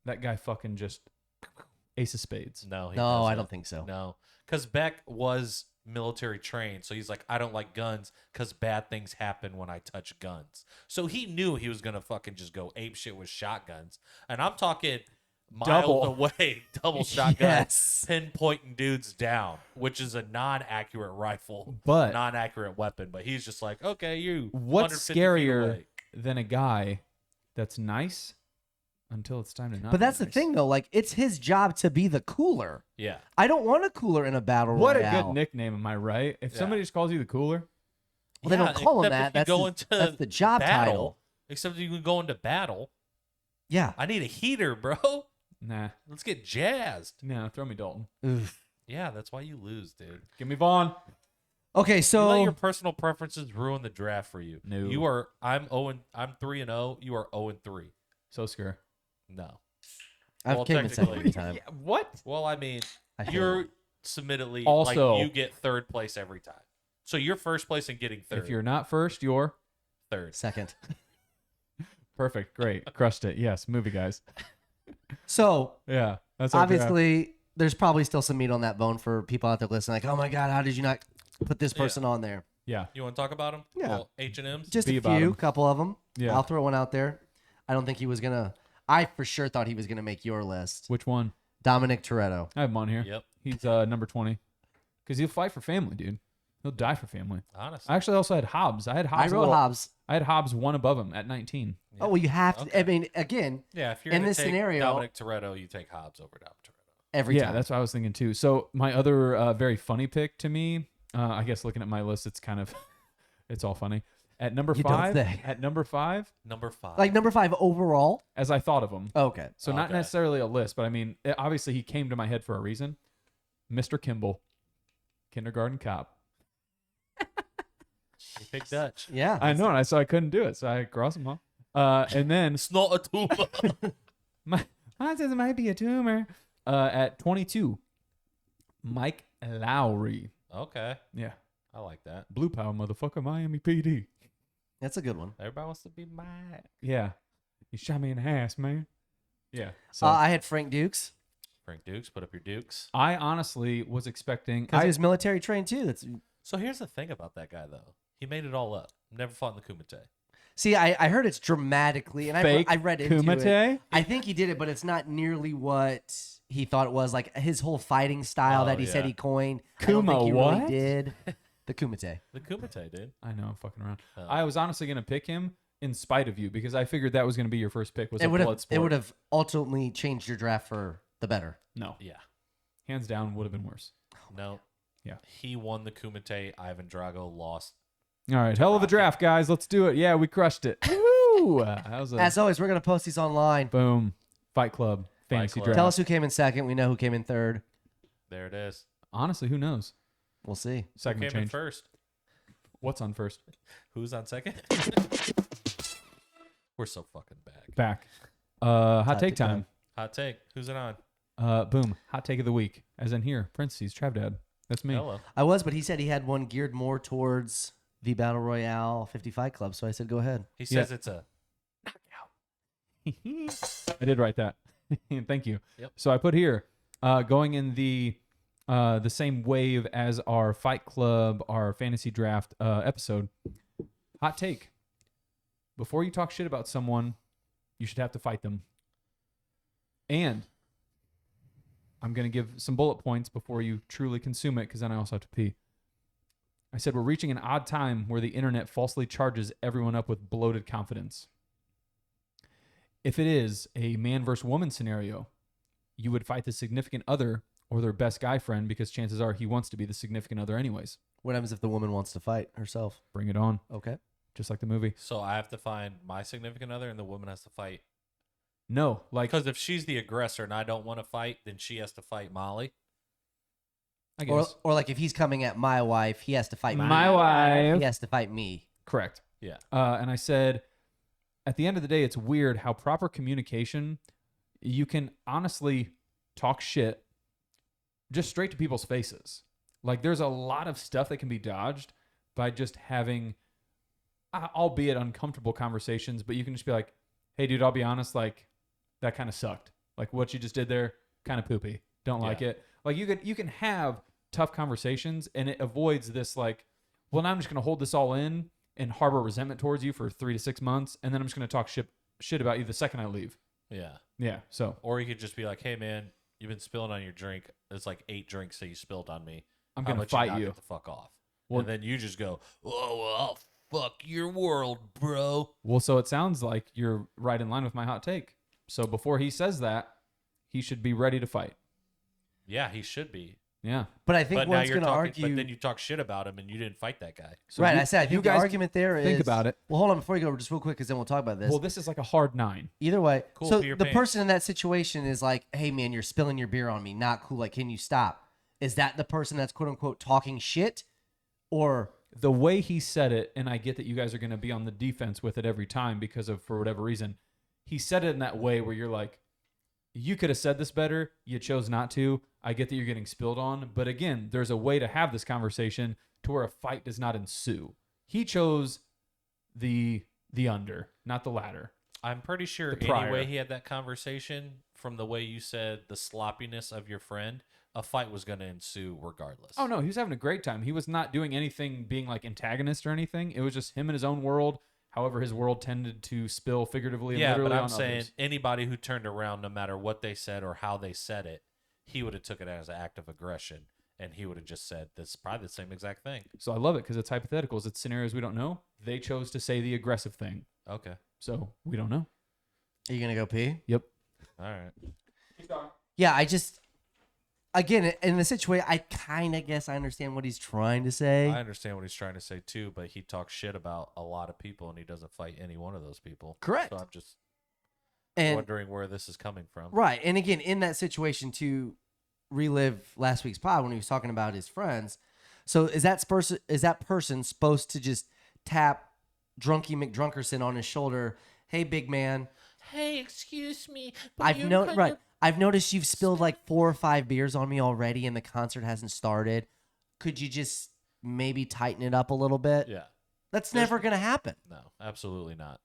that guy fucking just ace of spades. No, he No, I doesn't. don't think so. No, because Beck was military trained, so he's like, I don't like guns because bad things happen when I touch guns. So he knew he was gonna fucking just go ape shit with shotguns, and I'm talking miles Double. away, double shotgun, Yes. pinpointing dudes down, which is a non-accurate rifle, But non-accurate weapon. But he's just like, okay, you. what's 150 feet scarier away. than a guy that's nice until it's time to not But be that's the nice? thing, though. Like, it's his job to be the cooler. Yeah, I don't want a cooler in a battle What a royale. good nickname, am I right? If Yeah. somebody just calls you the cooler, Well, they Yeah, don't call him except that. if you go into That's the job battle, title. Except if you can go into battle. Yeah. I need a heater, bro. nah. Let's get jazzed. No, throw me Dalton. Oof. Yeah, that's why you lose, dude. Give me Vaughn. Okay, So let your so personal preferences ruin the draft for you. No. You are. I'm 3-0. You are 0-3. So scary. No. I've well, came in second technically- every time. What? Well, I mean, I hate you're it. submittedly, Also- like you get third place every time. So you're first place and getting third. If you're not first, you're third. Second. perfect. Great. Crushed it. Yes. Movie guys. So Yeah. That's our draft. obviously, there's probably still some meat on that bone for people out there listening. Like, oh my God, how did you not put this person on there? Yeah. You want to talk about them? Yeah. Well, H&M's? Just Be a about few, 'em. couple of them. Yeah. I'll throw one out there. I don't think he was gonna. I for sure thought he was gonna make your list. Which one? Dominic Toretto. I have him on here. Yep. He's number 20. Because he'll fight for family, dude. He'll die for family. Honestly. I actually also had Hobbs. I had Hobbs. I a wrote little- Hobbs. I had Hobbs one above him at 19. Oh well, you have to. Okay. I mean, again, Yeah, if you're in gonna this take scenario- Dominic Toretto, you take Hobbs over Dominic Toretto. every Yeah, time. that's what I was thinking too. So my other very funny pick to me, I guess looking at my list, it's kind of, it's all funny. At number You don't 5, say. at number 5, Number 5. Like number 5 overall. as I thought of him. Okay. So not Okay. necessarily a list, but I mean, obviously he came to my head for a reason. Mr. Kimball, kindergarten cop. you pick Dutch. Yeah. I know, and so I couldn't do it, so I crossed him off. And then It's not a tumor. mine says it might be a tumor. At 22, Mike Lowry. Okay. Yeah, I like that. Blue Power motherfucker, Miami PD. That's a good one. Everybody wants to be mad. Yeah, he shot me in the ass, man. Yeah. So I had Frank Dukes Frank Dukes, put up your Dukes. I honestly was expecting. because he was military trained too. That's So here's the thing about that guy, though. He made it all up. Never fought in the Kumite. see. I heard it's dramatically, and Fake I read into it. Kumite. I think he did it, but it's not nearly what he thought it was. Like his whole fighting style Oh, that he said yeah. he coined. I don't Kuma think he what? really did. The Kumite. The Kumite, dude. I know, I'm fucking around. Oh. I was honestly gonna pick him in spite of you because I figured that was gonna be your first pick. Was It a would blood have. sport. It would have ultimately changed your draft for the better. No, Yeah. hands down would have been worse. No. Yeah. He won the Kumite. Ivan Drago lost. All right, hell of a draft, guys. Let's do it. Yeah, we crushed it. Woo! That was a As always, we're gonna post these online. boom. Fight Club fantasy Club. draft. Tell us who came in second. We know who came in third. There it is. Honestly, who knows? We'll see. Who Segment came in change. first? What's on first? Who's on second? We're so fucking back. Back. Hot take take time. time. Hot take. Who's it on? Boom. Hot take of the week. As in here, parentheses, Trav Dad. That's me. Hello. I was, but he said he had one geared more towards the Battle Royale 55 Club. So I said, go ahead. He says it's a I did write that. Thank you. Yep. So I put here, going in the same wave as our Fight Club, our fantasy draft episode. Hot take. Before you talk shit about someone, you should have to fight them. And I'm going to give some bullet points before you truly consume it, because then I also have to pee. I said we're reaching an odd time where the internet falsely charges everyone up with bloated confidence. If it is a man versus woman scenario, you would fight the significant other or their best guy friend because chances are he wants to be the significant other anyways. What happens if the woman wants to fight herself? Bring it on, Okay. just like the movie. So I have to find my significant other, and the woman has to fight. No, like, Because if she's the aggressor and I don't want to fight, then she has to fight Molly. I guess. Or like if he's coming at my wife, he has to fight me. My wife. He has to fight me. Correct. Yeah. And I said, at the end of the day, it's weird how proper communication, you can honestly talk shit just straight to people's faces. Like, there's a lot of stuff that can be dodged by just having, albeit uncomfortable conversations, but you can just be like, hey, dude, I'll be honest, like, that kind of sucked. Like, what you just did there, kind of poopy. Don't like Yeah. it. Like, you can have tough conversations, and it avoids this, like, well, now I'm just going to hold this all in and harbor resentment towards you for 3 to 6 months, and then I'm just going to talk shit about you the second I leave. Yeah. Yeah, so Or you could just be like, hey, man, you've been spilling on your drink. It's like 8 drinks that you spilled on me. I'm How going to about fight knock you. it the fuck off. Well- And then you just go, oh, well, I'll fuck your world, bro. Well, so it sounds like you're right in line with my hot take. So before he says that, he should be ready to fight. Yeah, he should be. Yeah. But I think But now one's you're going to talking, argue. but then you talk shit about him and you didn't fight that guy. So right. you- I said I you think the guys argument there is. think about it. Well, hold on before you go, just real quick, because then we'll talk about this. Well, this is like a hard 9. Either way, Cool, so pee your the pants. person in that situation is like, "Hey, man, you're spilling your beer on me. Not cool. Like, can you stop?" Is that the person that's quote unquote talking shit, or The way he said it, and I get that you guys are going to be on the defense with it every time because of, for whatever reason, he said it in that way where you're like, you could have said this better. You chose not to. I get that you're getting spilled on. But again, there's a way to have this conversation to where a fight does not ensue. He chose the under, not the latter. I'm pretty sure The prior. anyway he had that conversation, from the way you said the sloppiness of your friend, a fight was going to ensue regardless. Oh, no, he was having a great time. He was not doing anything being like antagonist or anything. It was just him in his own world. However, his world tended to spill figuratively and Yeah, literally but I'm on saying others. anybody who turned around, no matter what they said or how they said it, he would have took it as an act of aggression, and he would have just said, this is probably the same exact thing. So I love it because it's hypotheticals. It's scenarios we don't know. They chose to say the aggressive thing. Okay. So we don't know. Are you gonna go pee? Yep. All right. Yeah, I just, again, in the situation, I kind of guess I understand what he's trying to say. I understand what he's trying to say too, but he talks shit about a lot of people, and he doesn't fight any one of those people. Correct. So I'm just And wondering where this is coming from. right, and again, in that situation, to relive last week's pod when he was talking about his friends. So is that person supposed to just tap Drunky McDrunkerson on his shoulder? Hey, big man. Hey, excuse me. I've noticed you've spilled like 4 or 5 beers on me already, and the concert hasn't started. Could you just maybe tighten it up a little bit? Yeah. That's never gonna happen. No, absolutely not.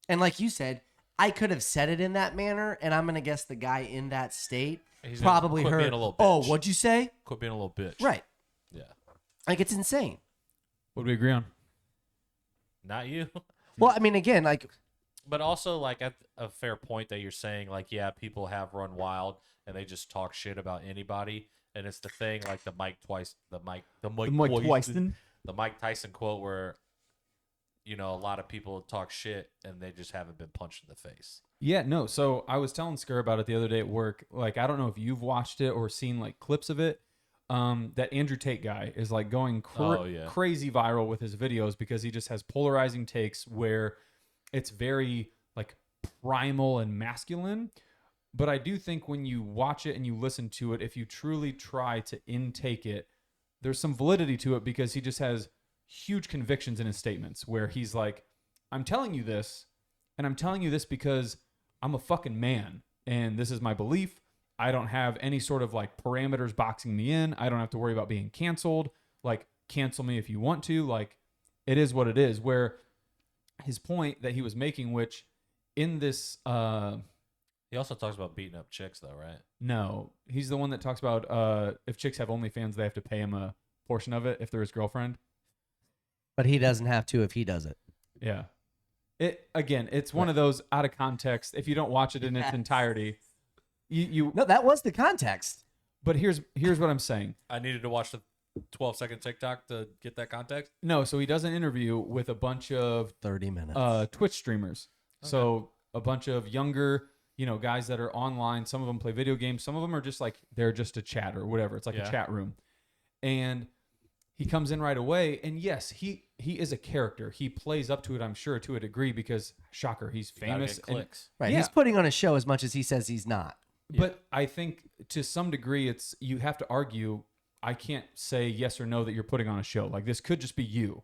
And like you said, I could have said it in that manner, and I'm gonna guess the guy in that state He's gonna probably quit being heard. a little Oh, bitch." what'd you say? Quit being a little bitch. Right. Yeah. Like it's insane. What do we agree on? Not you. Well, I mean, again, like But also, like, at a fair point that you're saying, like, yeah, people have run wild and they just talk shit about anybody, and it's the thing, like the Mike Tyson quote where, you know, a lot of people talk shit and they just haven't been punched in the face. Yeah, no. So I was telling Skur about it the other day at work. Like, I don't know if you've watched it or seen like clips of it. That Andrew Tate guy is like going crazy viral with his videos because he just has polarizing takes where it's very like primal and masculine. But I do think when you watch it and you listen to it, if you truly try to intake it, there's some validity to it because he just has huge convictions in his statements where he's like, I'm telling you this, and I'm telling you this because I'm a fucking man, and this is my belief. I don't have any sort of like parameters boxing me in. I don't have to worry about being canceled. Like, cancel me if you want to. Like, it is what it is. Where his point that he was making, which in this, He also talks about beating up chicks, though, right? no, he's the one that talks about if chicks have OnlyFans, they have to pay him a portion of it if they're his girlfriend. but he doesn't have to if he does it. Yeah. It's one of those out of context. If you don't watch it in its entirety, you. No, that was the context. But here's what I'm saying. I needed to watch the 12-second TikTok to get that context. No, so he does an interview with a bunch of 30 minutes. Twitch streamers. Okay. So a bunch of younger, guys that are online. Some of them play video games. Some of them are just like they're just a chat or whatever. It's like a chat room. And he comes in right away, and yes, he is a character. He plays up to it, I'm sure, to a degree because shocker, he's famous. Get clicks. right. yeah. He's putting on a show as much as he says he's not. But I think to some degree, you have to argue. I can't say yes or no that you're putting on a show. Like, this could just be you.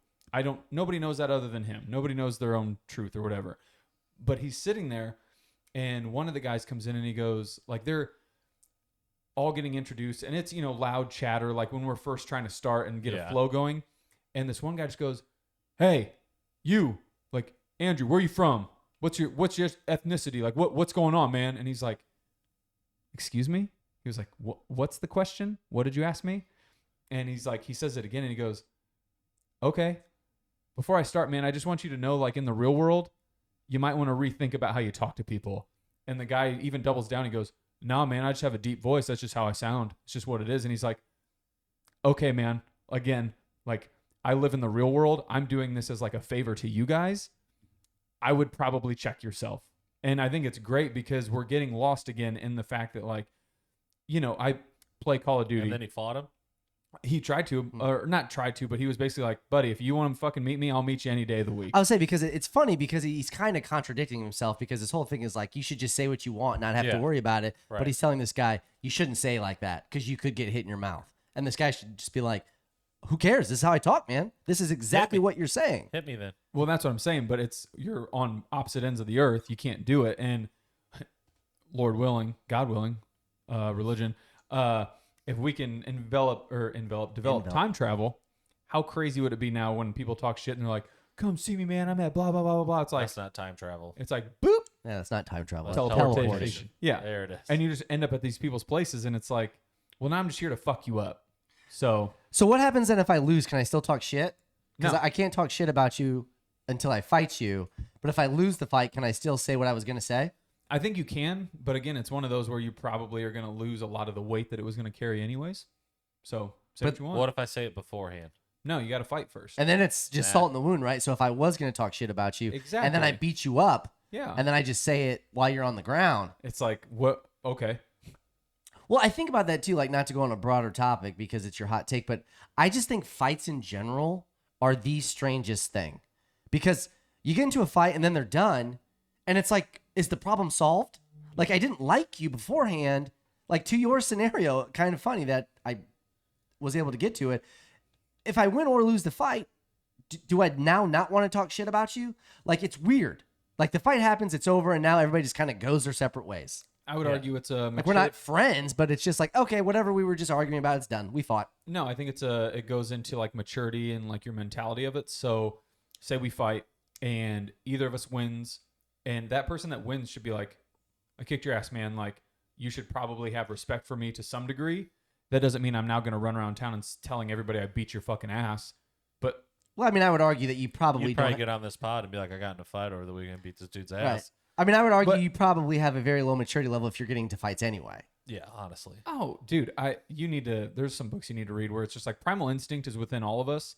Nobody knows that other than him. Nobody knows their own truth or whatever. But he's sitting there, and one of the guys comes in and he goes, like, they're all getting introduced, and it's, loud chatter, like when we're first trying to start and get a flow going. And this one guy just goes, hey, you, like, Andrew, where are you from? What's your ethnicity? Like, what's going on, man? And he's like, excuse me? He was like, what's the question? What did you ask me? And he's like, he says it again, and he goes, okay, before I start, man, I just want you to know, like, in the real world, you might want to rethink about how you talk to people. And the guy even doubles down. He goes, nah, man, I just have a deep voice. That's just how I sound. It's just what it is. And he's like, okay, man, again, like, I live in the real world. I'm doing this as like a favor to you guys. I would probably check yourself. And I think it's great because we're getting lost again in the fact that, like, I play Call of Duty. And then he fought him. He tried to, or not tried to, but he was basically like, buddy, if you want to fucking meet me, I'll meet you any day of the week. I would say because it's funny because he's kind of contradicting himself because his whole thing is like, you should just say what you want and not have to worry about it. Right. But he's telling this guy, you shouldn't say like that because you could get hit in your mouth. And this guy should just be like, who cares? This is how I talk, man. This is exactly what you're saying. Hit me then. Well, that's what I'm saying, but you're on opposite ends of the earth. You can't do it. And Lord willing, God willing, religion, if we can develop time travel, how crazy would it be now when people talk shit and they're like, come see me, man, I'm at blah, blah, blah, blah, blah. It's like, That's not time travel. it's like, boop. Yeah, it's not time travel. It's Teleportation. Yeah. There it is. And you just end up at these people's places and it's like, well, now I'm just here to fuck you up. So what happens then if I lose? Can I still talk shit? Because No. I can't talk shit about you until I fight you. But if I lose the fight, can I still say what I was going to say? I think you can, but again, it's one of those where you probably are going to lose a lot of the weight that it was going to carry anyways. So say what you want. What if I say it beforehand? No, you got to fight first. And then it's just salt in the wound, right? So if I was going to talk shit about you, and then I Exactly. beat you up, Yeah. and then I just say it while you're on the ground. It's like, what? Okay. Well, I think about that too, like not to go on a broader topic because it's your hot take, but I just think fights in general are the strangest thing. Because you get into a fight and then they're done, and it's like, is the problem solved? Like, I didn't like you beforehand. Like, to your scenario, kind of funny that I was able to get to it. If I win or lose the fight, do I now not want to talk shit about you? Like, it's weird. Like, the fight happens, it's over, and now everybody just kind of goes their separate ways. I would argue it's a Like, we're not friends, but it's just like, okay, whatever we were just arguing about, it's done. We fought. No, I think it goes into like maturity and like your mentality of it. So say we fight and either of us wins, and that person that wins should be like, I kicked your ass, man. Like, you should probably have respect for me to some degree. That doesn't mean I'm now going to run around town and telling everybody I beat your fucking ass. But Well, I mean, I would argue that you probably You'd probably don't. get on this pod and be like, I got in a fight over the weekend, beat this dude's ass. Right. I mean, I would argue But- you probably have a very low maturity level if you're getting into fights anyway. Yeah, honestly. oh, dude, there's some books you need to read where it's just like primal instinct is within all of us.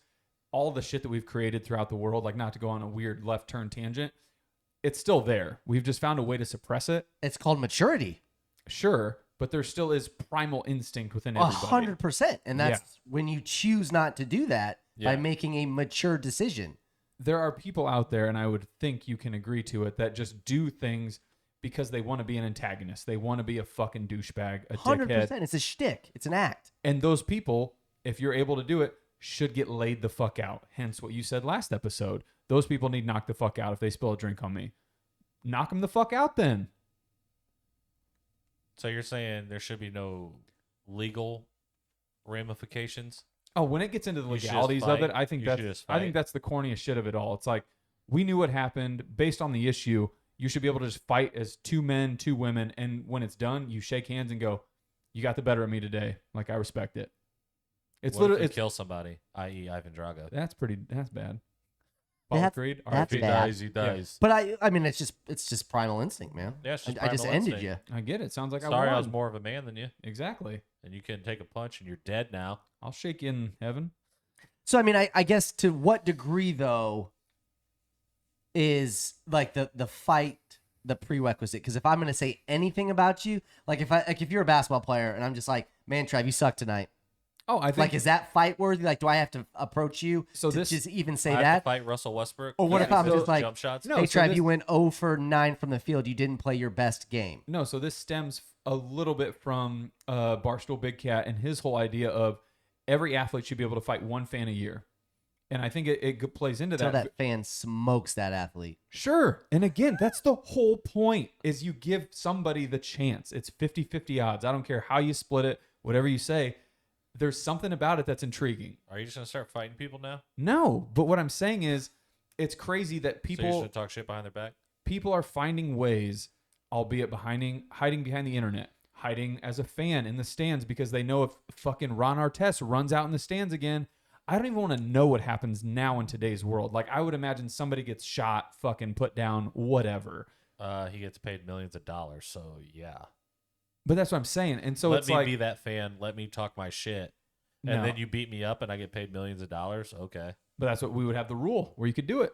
All the shit that we've created throughout the world, like not to go on a weird left turn tangent, it's still there. We've just found a way to suppress it. It's called maturity. Sure, but there still is primal instinct within everybody. 100%. And that's when you choose not to do that by Yeah. making a mature decision. There are people out there, and I would think you can agree to it, that just do things because they want to be an antagonist. They want to be a fucking douchebag, a 100%. dickhead. It's a shtick. It's an act. And those people, if you're able to do it, should get laid the fuck out. Hence what you said last episode. Those people need knocked the fuck out if they spill a drink on me. Knock them the fuck out then. So you're saying there should be no legal ramifications? Oh, when it gets into the You should just legalities of it, fight. I think You that's should just I think fight. that's the corniest shit of it all. It's like we knew what happened based on the issue. You should be able to just fight as two men, two women, and when it's done, you shake hands and go, "You got the better of me today." Like I respect it. It's What if literally you kill somebody, i.e. Ivan Drago? that's bad. That's- Apollo Creed, that's If he bad. dies, he dies. But I mean, it's just primal instinct, man. Yeah, it's just I just primal ended instinct. you. I get it. Sounds like Sorry, I I won. was more of a man than you. Exactly. And you can take a punch and you're dead now. I'll shake you in heaven. So I mean, I guess to what degree though is like the fight the prerequisite? Because if I'm gonna say anything about you, like if you're a basketball player and I'm just like, man, Trav, you suck tonight. Oh, I think Like, is that fight worthy? Like, do I have to approach you So to this- just even say I have that? to fight Russell Westbrook. Or what Yeah, if I'm so- just like, jump shots? No, hey, so Trav, this- you went 0 for 9 from the field. You didn't play your best game. No, so this stems a little bit from Barstool Big Cat and his whole idea of every athlete should be able to fight one fan a year. And I think it plays into Until that. that fan smokes that athlete. Sure. And again, that's the whole point is you give somebody the chance. It's 50-50 odds. I don't care how you split it, whatever you say. There's something about it that's intriguing. Are you just going to start fighting people now? No, but what I'm saying is it's crazy that So you're just people going to talk shit behind their back? people are finding ways, albeit hiding behind the internet, hiding as a fan in the stands because they know if fucking Ron Artest runs out in the stands again, I don't even want to know what happens now in today's world. Like I would imagine somebody gets shot, fucking put down, whatever. He gets paid millions of dollars, so yeah. But that's what I'm saying. And so Let it's me like be that fan. Let me talk my shit. no. And then you beat me up and I get paid millions of dollars? Okay. But that's what we would have the rule where you could do it.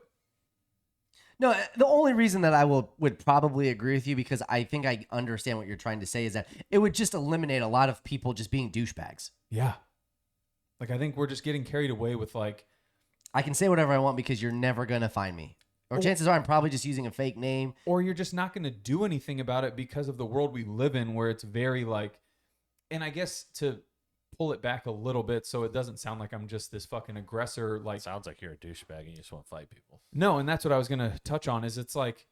No, the only reason that I would probably agree with you, because I think I understand what you're trying to say, is that it would just eliminate a lot of people just being douchebags. Yeah. Like I think we're just getting carried away with like I can say whatever I want because you're never going to find me. Or chances are I'm probably just using a fake name. or you're just not going to do anything about it because of the world we live in where it's very like, and I guess to pull it back a little bit so it doesn't sound like I'm just this fucking aggressor. Like, Sounds like you're a douchebag and you just want to fight people. no, and that's what I was going to touch on is it's like,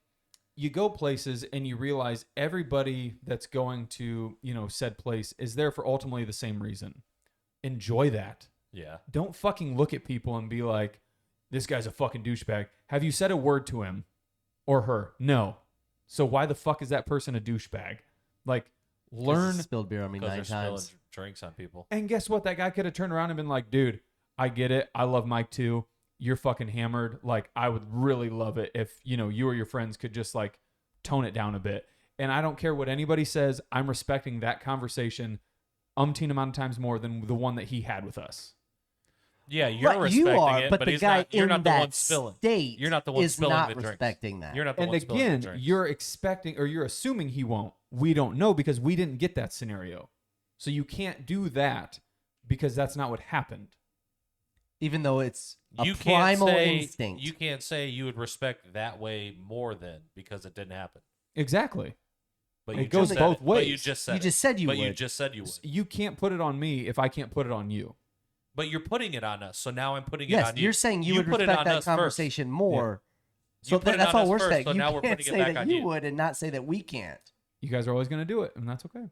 you go places and you realize everybody that's going to, said place is there for ultimately the same reason. Enjoy that. Yeah. Don't fucking look at people and be like, this guy's a fucking douchebag. Have you said a word to him or her? No. So why the fuck is that person a douchebag? Like, learn. Spilled beer on me 9 Because they're times. spilling drinks on people. And guess what? That guy could have turned around and been like, dude, I get it. I love Mike too. You're fucking hammered. Like, I would really love it if, you or your friends could just like tone it down a bit. And I don't care what anybody says. I'm respecting that conversation umpteen amount of times more than the one that he had with us. Yeah, you're Right, respecting you are, it, but but the he's guy not. You're in not the that one spilling. state You're not the one is spilling not the drinks. respecting that. You're not the And one spilling the again, drinks. you're expecting or you're assuming he won't. We don't know because we didn't get that scenario. So you can't do that because that's not what happened. Even though it's a You can't primal say instinct. you can't say you would respect that way more than because it didn't happen. Exactly. But It you goes just both said it. But you ways. just said You it. just said you But would. you just said you would. You can't put it on me if I can't put it on you. But you're putting it on us. So now I'm putting it Yes, on you. you're saying you would put it respect on that us first. conversation more. So You put it that's on all us we're first, saying. so You now we're can't putting it say back that on you you. would and not say that we can't. You guys are always going to do it, and that's okay.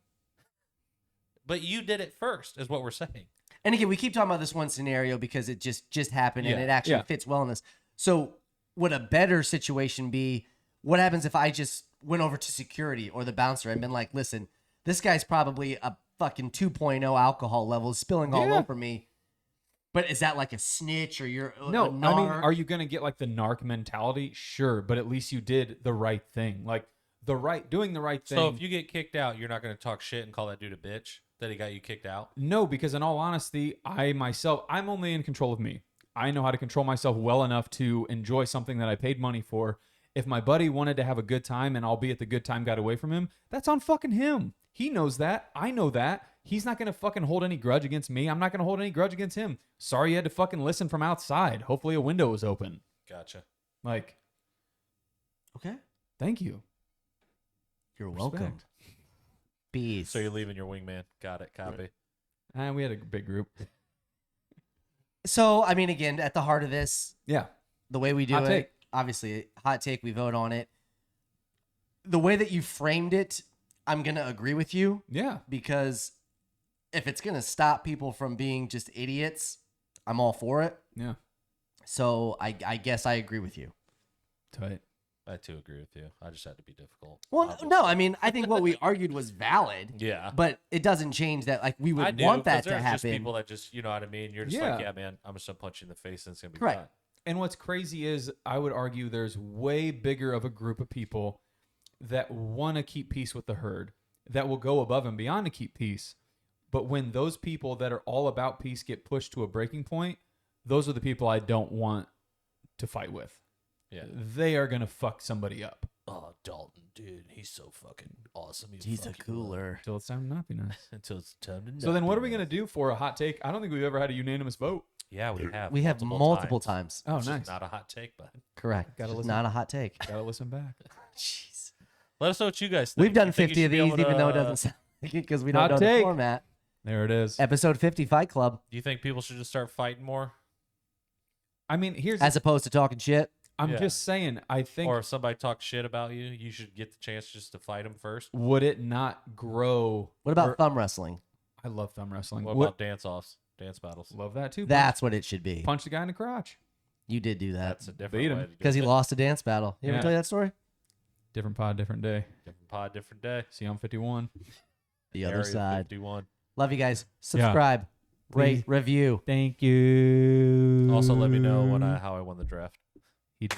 But you did it first, is what we're saying. And again, we keep talking about this one scenario because it just happened and Yeah, it actually yeah. fits well in this. So would a better situation be, what happens if I just went over to security or the bouncer and been like, listen, this guy's probably a fucking 2.0 alcohol level spilling all Yeah. over me. But is that like a snitch or you're No, a I mean, narc? are you going to get like the narc mentality? Sure, but at least you did the right thing. Like doing the right thing. So if you get kicked out, you're not going to talk shit and call that dude a bitch that he got you kicked out? No, because in all honesty, I'm only in control of me. I know how to control myself well enough to enjoy something that I paid money for. If my buddy wanted to have a good time and albeit the good time got away from him, that's on fucking him. He knows that. I know that. He's not going to fucking hold any grudge against me. I'm not going to hold any grudge against him. Sorry you had to fucking listen from outside. Hopefully a window was open. Gotcha. Like, Okay. thank you. You're Respect. welcome. Peace. So you're leaving your wingman. Got it. Copy. And we had a big group. So, I mean, again, at the heart of this, Yeah. the way we do Hot it, take. obviously, hot take, we vote on it. The way that you framed it, I'm going to agree with you Yeah. because if it's going to stop people from being just idiots, I'm all for it. Yeah. So I guess I agree with you. Tight. I too agree with you. I just had to be difficult. Well, obviously. no, I mean, I think what we argued was valid, Yeah. but it doesn't change that. Like, we I would do, want that 'cause to there's just happen. people that just, you know what I mean? You're just Yeah. like, yeah, man, I'm just going to punch you in the face and it's going to be Correct. fine. And what's crazy is I would argue there's way bigger of a group of people that want to keep peace with the herd, that will go above and beyond to keep peace. But when those people that are all about peace get pushed to a breaking point, those are the people I don't want to fight with. Yeah. They are going to fuck somebody up. Oh, Dalton, dude, he's so fucking awesome. He's a cooler. Until it's time to not be nice. Until it's time to So then what are we going to do for a hot take? I don't think we've ever had a unanimous vote. Yeah, we have. We have multiple times. Oh, It's just nice. not a hot take, but Correct. Gotta It's listen. not a hot take. Got to listen back. Jeez. let us know what you guys think. We've done You think 50 you of should be these, able even though it to- doesn't sound like it because we don't Hot know the take. format. There it is. Episode 50, Fight Club, Do you think people should just start fighting more? I mean, as opposed to talking shit. I'm Yeah. just saying, I think Or if somebody talks shit about you, you should get the chance just to fight them first? would it not grow? What about or- thumb wrestling? I love thumb wrestling. What Would- about dance-offs, dance battles? love that too. That's what it should be. punch the guy in the crotch. You did do that That's a different Beat way him. to do because he it. lost a dance battle. You ever Yeah. tell you that story? Different pod, different day. Different pod, different day. See, I'm 51. The other Area side. 51. Love you guys. Subscribe, rate, Please. review. Thank you. Also, let me know how I won the draft. He